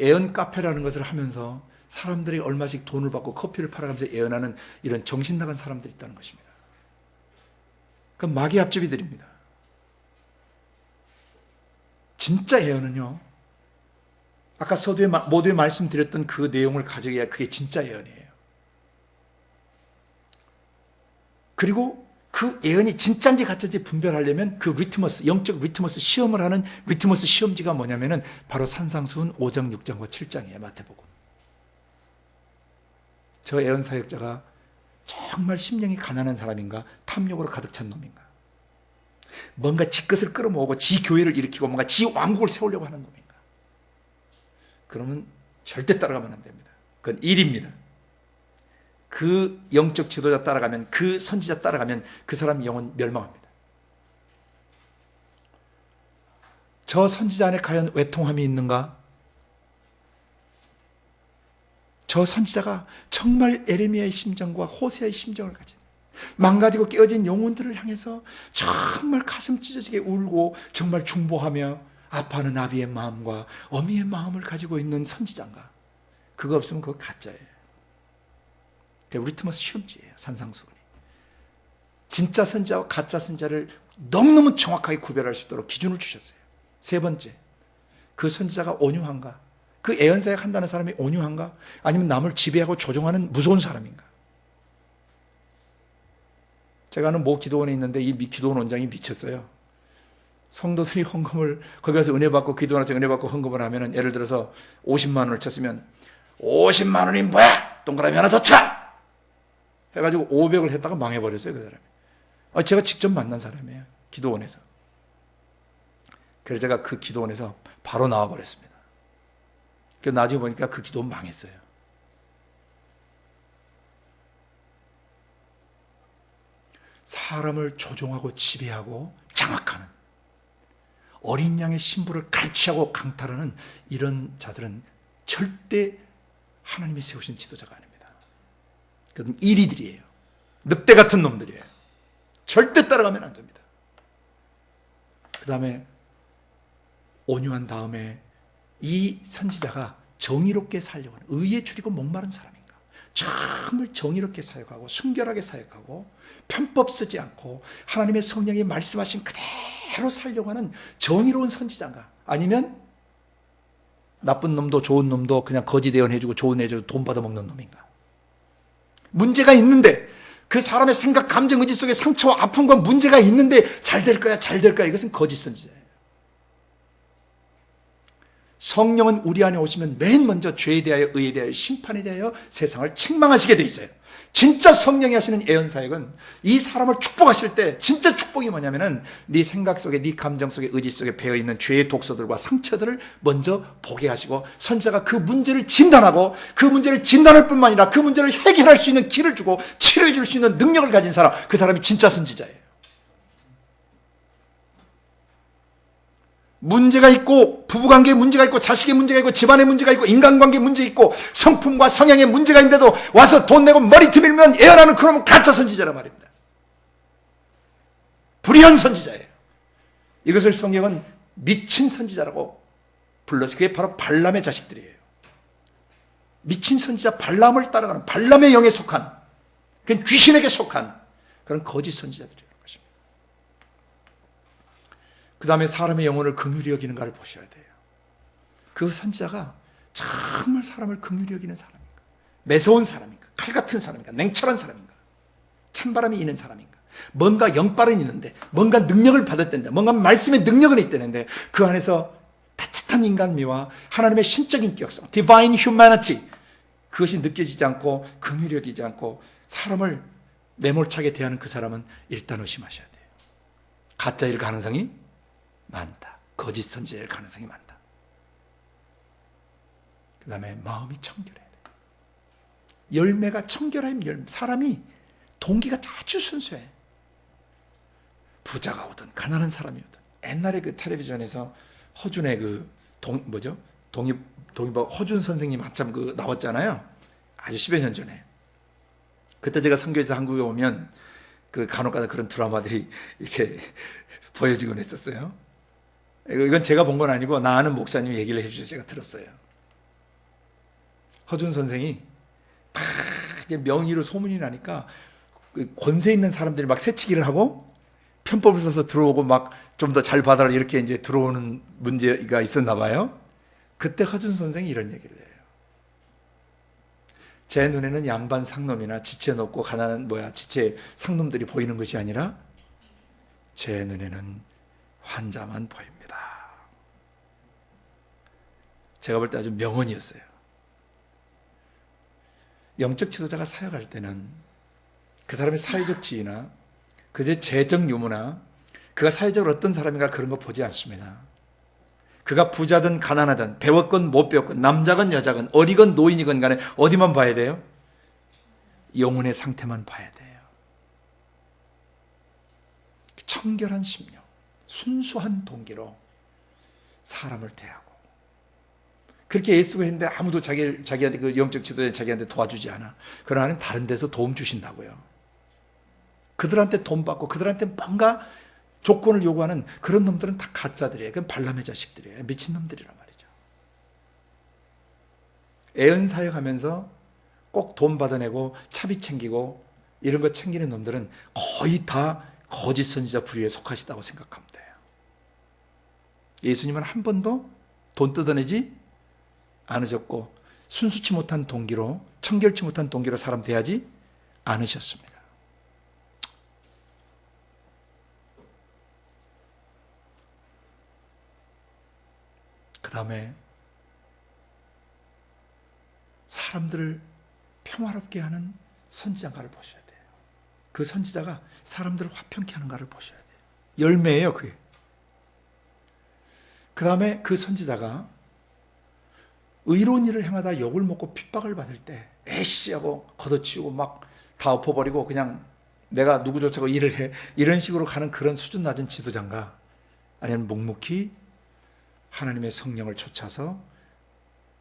예언 카페라는 것을 하면서 사람들이 얼마씩 돈을 받고 커피를 팔아가면서 예언하는 이런 정신 나간 사람들이 있다는 것입니다. 그건 마귀 앞잡이들입니다. 진짜 예언은요, 아까 서두에 모두에 말씀드렸던 그 내용을 가져야 그게 진짜 예언이에요. 그리고 그 예언이 진짜인지 가짜인지 분별하려면 그 리트머스, 영적 리트머스 시험을 하는 리트머스 시험지가 뭐냐면은 바로 산상수훈 5장, 6장과 7장이에요. 마태복음. 저 예언 사역자가 정말 심령이 가난한 사람인가, 탐욕으로 가득 찬 놈인가, 뭔가 지 것을 끌어모으고 지 교회를 일으키고 뭔가 지 왕국을 세우려고 하는 놈인가, 그러면 절대 따라가면 안 됩니다. 그건 일입니다. 그 영적 지도자 따라가면, 그 선지자 따라가면 그 사람 영혼 멸망합니다. 저 선지자 안에 과연 외통함이 있는가? 저 선지자가 정말 에레미야의 심정과 호세아의 심정을 가진, 망가지고 깨어진 영혼들을 향해서 정말 가슴 찢어지게 울고 정말 중보하며 아빠는 아비의 마음과 어미의 마음을 가지고 있는 선지자인가? 그거 없으면 그거 가짜예요. 우리 틈은 시험지예요. 산상수훈이. 진짜 선지자와 가짜 선지자를 너무너무 정확하게 구별할 수 있도록 기준을 주셨어요. 세 번째, 그 선지자가 온유한가? 그 예언사역 한다는 사람이 온유한가? 아니면 남을 지배하고 조종하는 무서운 사람인가? 제가 아는 모 기도원에 있는데 이 기도원 원장이 미쳤어요. 성도들이 헌금을, 거기 가서 은혜 받고 기도원에서 은혜 받고 헌금을 하면은, 예를 들어서 50만 원을 쳤으면 50만 원이 뭐야? 동그라미 하나 더 쳐! 해가지고 500을 했다가 망해버렸어요, 그 사람이. 제가 직접 만난 사람이에요, 기도원에서. 그래서 제가 그 기도원에서 바로 나와버렸습니다. 그래서 나중에 보니까 그 기도원 망했어요. 사람을 조종하고 지배하고 장악하는, 어린 양의 신부를 갈취하고 강탈하는 이런 자들은 절대 하나님이 세우신 지도자가 아닙니다. 그건 이리들이에요. 늑대 같은 놈들이에요. 절대 따라가면 안 됩니다. 그 다음에 온유한 다음에 이 선지자가 정의롭게 살려고 하는, 의에 줄이고 목마른 사람인가? 정말 정의롭게 사역하고 순결하게 사역하고 편법 쓰지 않고 하나님의 성령이 말씀하신 그대로 살려고 하는 정의로운 선지자인가? 아니면 나쁜 놈도 좋은 놈도 그냥 거짓 예언해주고 좋은 예언해주고 돈 받아먹는 놈인가? 문제가 있는데, 그 사람의 생각, 감정, 의지 속에 상처와 아픔과 문제가 있는데 잘 될 거야, 잘 될 거야. 이것은 거짓 선지자예요. 성령은 우리 안에 오시면 맨 먼저 죄에 대하여, 의에 대하여, 심판에 대하여 세상을 책망하시게 돼 있어요. 진짜 성령이 하시는 예언사역은 이 사람을 축복하실 때 진짜 축복이 뭐냐면은 네 생각 속에, 네 감정 속에, 의지 속에 배어있는 죄의 독소들과 상처들을 먼저 보게 하시고, 선지자가 그 문제를 진단하고, 그 문제를 진단할 뿐만 아니라 그 문제를 해결할 수 있는 길을 주고 치료해 줄 수 있는 능력을 가진 사람, 그 사람이 진짜 선지자예요. 문제가 있고, 부부관계에 문제가 있고, 자식의 문제가 있고, 집안에 문제가 있고, 인간관계에 문제 있고, 성품과 성향에 문제가 있는데도 와서 돈 내고 머리트 밀면 예언하는 그놈은 가짜 선지자란 말입니다. 불의한 선지자예요. 이것을 성경은 미친 선지자라고 불렀어요. 그게 바로 발람의 자식들이에요. 미친 선지자 발람을 따라가는, 발람의 영에 속한, 그건 귀신에게 속한 그런 거짓 선지자들이에요. 그 다음에 사람의 영혼을 긍휼히 여기는가를 보셔야 돼요. 그 선지자가 정말 사람을 긍휼히 여기는 사람인가? 매서운 사람인가? 칼 같은 사람인가? 냉철한 사람인가? 찬바람이 있는 사람인가? 뭔가 영빨은 있는데, 뭔가 능력을 받았다는데, 뭔가 말씀의 능력은 있다는데, 그 안에서 따뜻한 인간미와 하나님의 신적 인격성, divine humanity, 그것이 느껴지지 않고 긍휼히 여기지 않고 사람을 매몰차게 대하는 그 사람은 일단 의심하셔야 돼요. 가짜일 가능성이 많다. 거짓 선지자일 가능성이 많다. 그 다음에 마음이 청결해야 돼. 열매가 청결한 열매. 사람이 동기가 아주 순수해. 부자가 오든 가난한 사람이 오든. 옛날에 그 텔레비전에서 허준의 그 동의보 허준 선생님 한참 그 나왔잖아요. 아주 10여 년 전에. 그때 제가 선교에서 한국에 오면 그 간혹가다 그런 드라마들이 이렇게 보여지곤 했었어요. 이건 제가 본 건 아니고 나 아는 목사님이 얘기를 해주셔서 제가 들었어요. 허준 선생이 다 이제 명의로 소문이 나니까 권세 있는 사람들이 막 새치기를 하고 편법을 써서 들어오고 막 좀 더 잘 받아라 이렇게 이제 들어오는 문제가 있었나 봐요. 그때 허준 선생이 이런 얘기를 해요. 제 눈에는 양반 상놈이나 지체 높고 가난한 지체 상놈들이 보이는 것이 아니라 제 눈에는 환자만 보입니다. 제가 볼 때 아주 명언이었어요. 영적 지도자가 사역할 때는 그 사람의 사회적 지위나 그의 재정 유무나 그가 사회적으로 어떤 사람인가 그런 거 보지 않습니다. 그가 부자든 가난하든 배웠건 못 배웠건 남자건 여자건 어리건 노인이건 간에 어디만 봐야 돼요? 영혼의 상태만 봐야 돼요. 청결한 심령, 순수한 동기로 사람을 대하고, 그렇게 예수가 했는데 아무도 자기한테 그 영적 지도자 자기한테 도와주지 않아. 그러나 다른 데서 도움 주신다고요. 그들한테 돈 받고 그들한테 뭔가 조건을 요구하는 그런 놈들은 다 가짜들이에요. 그건 발람의 자식들이에요. 미친놈들이란 말이죠. 애언사역하면서 꼭 돈 받아내고 차비 챙기고 이런 거 챙기는 놈들은 거의 다 거짓 선지자 부류에 속하시다고 생각하면 돼요. 예수님은 한 번도 돈 뜯어내지 않으셨고 순수치 못한 동기로, 청결치 못한 동기로 사람 대하지 않으셨습니다. 그 다음에 사람들을 평화롭게 하는 선지자가를 보셔야 돼요. 그 선지자가 사람들을 화평케 하는가를 보셔야 돼요. 열매예요, 그게. 그 다음에 그 선지자가 의로운 일을 행하다 욕을 먹고 핍박을 받을 때 에이씨 하고 걷어치우고 막 다 엎어버리고 그냥 내가 누구조차고 일을 해, 이런 식으로 가는 그런 수준 낮은 지도자인가, 아니면 묵묵히 하나님의 성령을 좇아서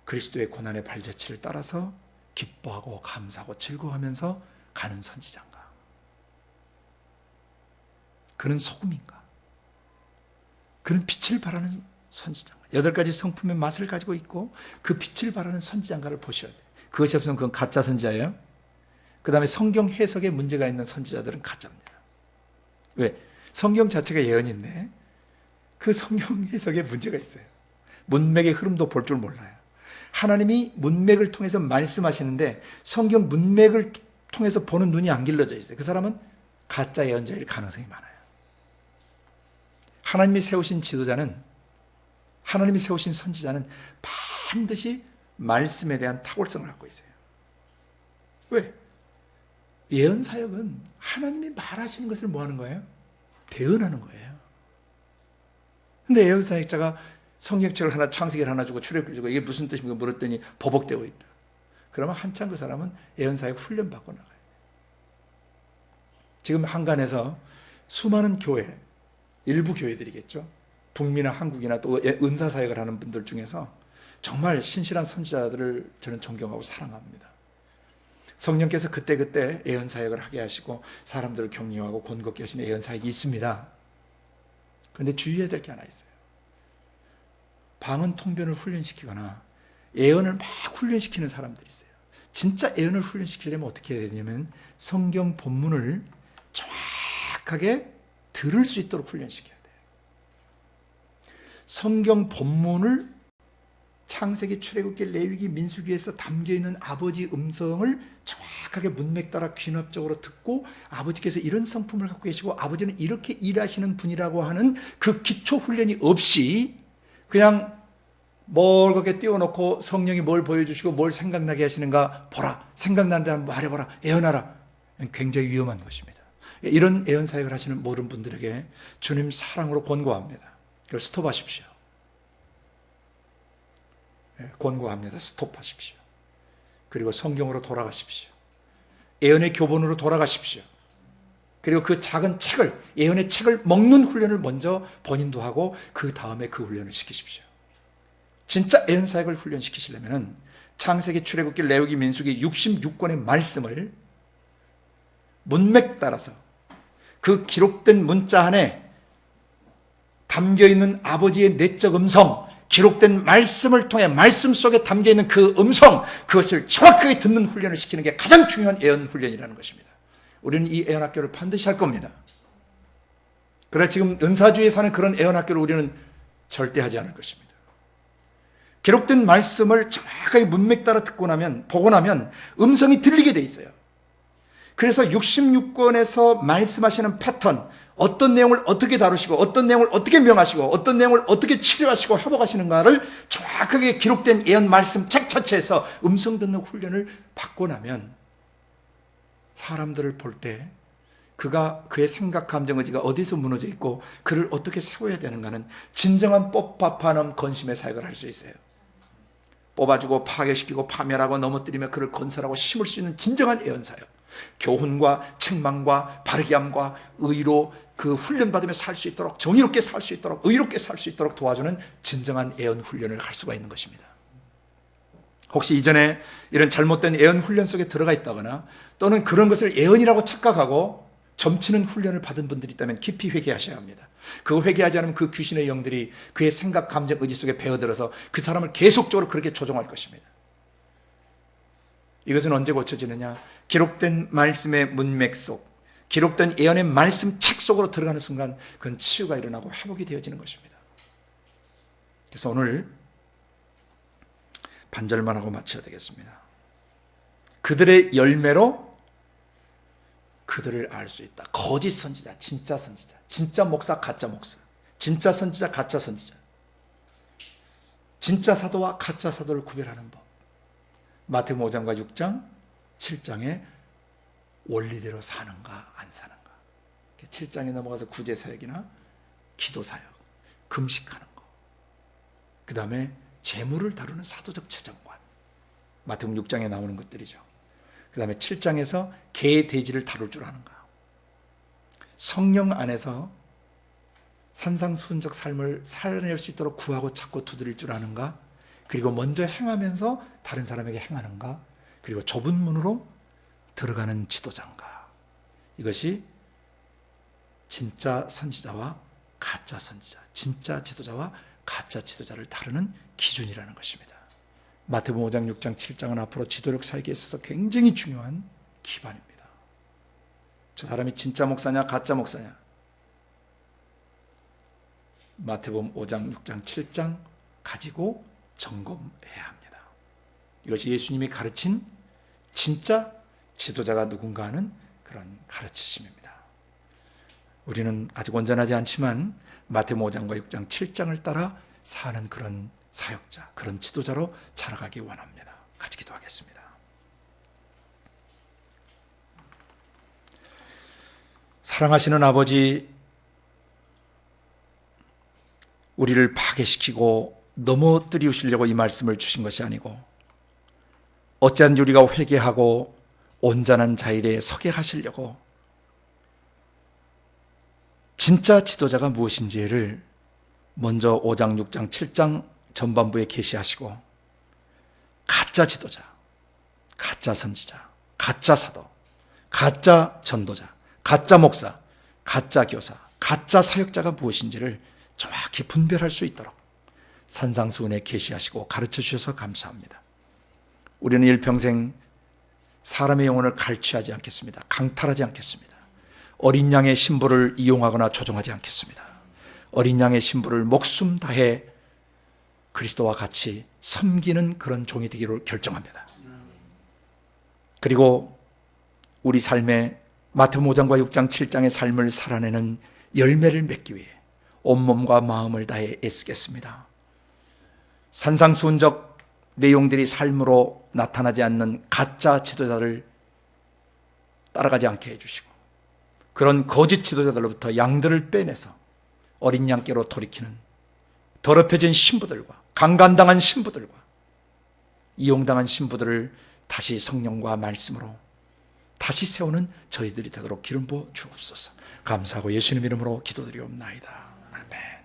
그리스도의 고난의 발자취를 따라서 기뻐하고 감사하고 즐거워하면서 가는 선지자인가? 그는 소금인가? 그는 빛을 발하는 선지자인가? 8가지 성품의 맛을 가지고 있고 그 빛을 발하는 선지자인가를 보셔야 돼요. 그것이 없으면 그건 가짜 선지자예요. 그 다음에 성경 해석에 문제가 있는 선지자들은 가짜입니다. 왜? 성경 자체가 예언인데 그 성경 해석에 문제가 있어요. 문맥의 흐름도 볼 줄 몰라요. 하나님이 문맥을 통해서 말씀하시는데 성경 문맥을 통해서 보는 눈이 안 길러져 있어요. 그 사람은 가짜 예언자일 가능성이 많아요. 하나님이 세우신 지도자는, 하나님이 세우신 선지자는 반드시 말씀에 대한 탁월성을 갖고 있어요. 왜? 예언사역은 하나님이 말하시는 것을 뭐 하는 거예요? 대언하는 거예요. 근데 예언사역자가 성경책을 하나, 창세기를 하나 주고 출애굽기를 주고 이게 무슨 뜻입니까? 물었더니 버벅대고 있다. 그러면 한참 그 사람은 예언사역 훈련 받고 나가요. 지금 한간에서 수많은 교회, 일부 교회들이겠죠. 북미나 한국이나 또 은사사역을 하는 분들 중에서 정말 신실한 선지자들을 저는 존경하고 사랑합니다. 성령께서 그때그때 예언사역을 하게 하시고 사람들을 격려하고 권고케 하시는 예언사역이 있습니다. 그런데 주의해야 될 게 하나 있어요. 방언 통변을 훈련시키거나 예언을 막 훈련시키는 사람들이 있어요. 진짜 예언을 훈련시키려면 어떻게 해야 되냐면 성경 본문을 정확하게 들을 수 있도록 훈련시켜야 돼요. 성경 본문을 창세기, 출애굽기, 레위기, 민수기에서 담겨있는 아버지 음성을 정확하게 문맥 따라 귀납적으로 듣고 아버지께서 이런 성품을 갖고 계시고 아버지는 이렇게 일하시는 분이라고 하는 그 기초 훈련이 없이 그냥 뭘 그렇게 띄워놓고 성령이 뭘 보여주시고 뭘 생각나게 하시는가 보라, 생각나는 데 한번 말해보라, 예언하라, 굉장히 위험한 것입니다. 이런 예언 사역을 하시는 모든 분들에게 주님 사랑으로 권고합니다. 그걸 스톱하십시오. 권고합니다. 스톱하십시오. 그리고 성경으로 돌아가십시오. 예언의 교본으로 돌아가십시오. 그리고 그 작은 책을, 예언의 책을 먹는 훈련을 먼저 본인도 하고 그 다음에 그 훈련을 시키십시오. 진짜 예언 사역을 훈련시키시려면 창세기, 출애굽기, 레위기, 민수기 66권의 말씀을 문맥 따라서 그 기록된 문자 안에 담겨있는 아버지의 내적 음성, 기록된 말씀을 통해 말씀 속에 담겨있는 그 음성, 그것을 정확하게 듣는 훈련을 시키는 게 가장 중요한 예언 훈련이라는 것입니다. 우리는 이 예언학교를 반드시 할 겁니다. 그러나 지금 은사주의에 사는 그런 예언학교를 우리는 절대 하지 않을 것입니다. 기록된 말씀을 정확하게 문맥 따라 듣고 나면, 보고 나면 음성이 들리게 돼 있어요. 그래서 66권에서 말씀하시는 패턴, 어떤 내용을 어떻게 다루시고 어떤 내용을 어떻게 명하시고 어떤 내용을 어떻게 치료하시고 회복하시는가를 정확하게 기록된 예언 말씀 책 자체에서 음성 듣는 훈련을 받고 나면 사람들을 볼 때 그의 생각, 감정, 의지가 어디서 무너져 있고 그를 어떻게 세워야 되는가는 진정한 뽑아파는 건심의 사역을 할 수 있어요. 뽑아주고 파괴시키고 파멸하고 넘어뜨리며 그를 건설하고 심을 수 있는 진정한 예언 사역. 교훈과 책망과 바르게 함과 의로 그 훈련받으며 살 수 있도록, 정의롭게 살 수 있도록, 의롭게 살 수 있도록 도와주는 진정한 예언 훈련을 할 수가 있는 것입니다. 혹시 이전에 이런 잘못된 예언 훈련 속에 들어가 있다거나 또는 그런 것을 예언이라고 착각하고 점치는 훈련을 받은 분들이 있다면 깊이 회개하셔야 합니다. 그 회개하지 않으면 그 귀신의 영들이 그의 생각, 감정, 의지 속에 배어들어서 그 사람을 계속적으로 그렇게 조종할 것입니다. 이것은 언제 고쳐지느냐? 기록된 말씀의 문맥 속, 기록된 예언의 말씀 책 속으로 들어가는 순간 그건 치유가 일어나고 회복이 되어지는 것입니다. 그래서 오늘 반절만 하고 마쳐야 되겠습니다. 그들의 열매로 그들을 알 수 있다. 거짓 선지자, 진짜 선지자, 진짜 목사, 가짜 목사, 진짜 선지자, 가짜 선지자, 진짜 사도와 가짜 사도를 구별하는 법. 마태복음 5장과 6장, 7장의 원리대로 사는가 안 사는가. 7장에 넘어가서 구제사역이나 기도사역, 금식하는 거. 그 다음에 재물을 다루는 사도적 재정관. 마태복음 6장에 나오는 것들이죠. 그 다음에 7장에서 개, 돼지를 다룰 줄 아는가. 성령 안에서 산상수훈적 삶을 살아낼 수 있도록 구하고 찾고 두드릴 줄 아는가. 그리고 먼저 행하면서 다른 사람에게 행하는가. 그리고 좁은 문으로 들어가는 지도자인가. 이것이 진짜 선지자와 가짜 선지자, 진짜 지도자와 가짜 지도자를 다루는 기준이라는 것입니다. 마태복음 5장, 6장, 7장은 앞으로 지도력 사역에 있어서 굉장히 중요한 기반입니다. 저 사람이 진짜 목사냐 가짜 목사냐. 마태복음 5장, 6장, 7장 가지고 점검해야 합니다. 이것이 예수님이 가르친 진짜 지도자가 누군가 하는 그런 가르치심입니다. 우리는 아직 온전하지 않지만 마태복음 5장과 6장, 7장을 따라 사는 그런 사역자, 그런 지도자로 자라가기 원합니다. 같이 기도하겠습니다. 사랑하시는 아버지, 우리를 파괴시키고 넘어뜨리시려고 이 말씀을 주신 것이 아니고 어찌하든지 우리가 회개하고 온전한 자일에 서게 하시려고 진짜 지도자가 무엇인지를 먼저 5장, 6장, 7장 전반부에 계시하시고 가짜 지도자, 가짜 선지자, 가짜 사도, 가짜 전도자, 가짜 목사, 가짜 교사, 가짜 사역자가 무엇인지를 정확히 분별할 수 있도록 산상수훈에 계시하시고 가르쳐 주셔서 감사합니다. 우리는 일평생 사람의 영혼을 갈취하지 않겠습니다. 강탈하지 않겠습니다. 어린 양의 신부를 이용하거나 조종하지 않겠습니다. 어린 양의 신부를 목숨 다해 그리스도와 같이 섬기는 그런 종이 되기로 결정합니다. 그리고 우리 삶에 마태복음 5장과 6장, 7장의 삶을 살아내는 열매를 맺기 위해 온몸과 마음을 다해 애쓰겠습니다. 산상수훈적 내용들이 삶으로 나타나지 않는 가짜 지도자를 따라가지 않게 해주시고 그런 거짓 지도자들로부터 양들을 빼내서 어린 양께로 돌이키는 더럽혀진 신부들과 강간당한 신부들과 이용당한 신부들을 다시 성령과 말씀으로 다시 세우는 저희들이 되도록 기름 부어 주옵소서. 감사하고 예수님 이름으로 기도드리옵나이다. 아멘.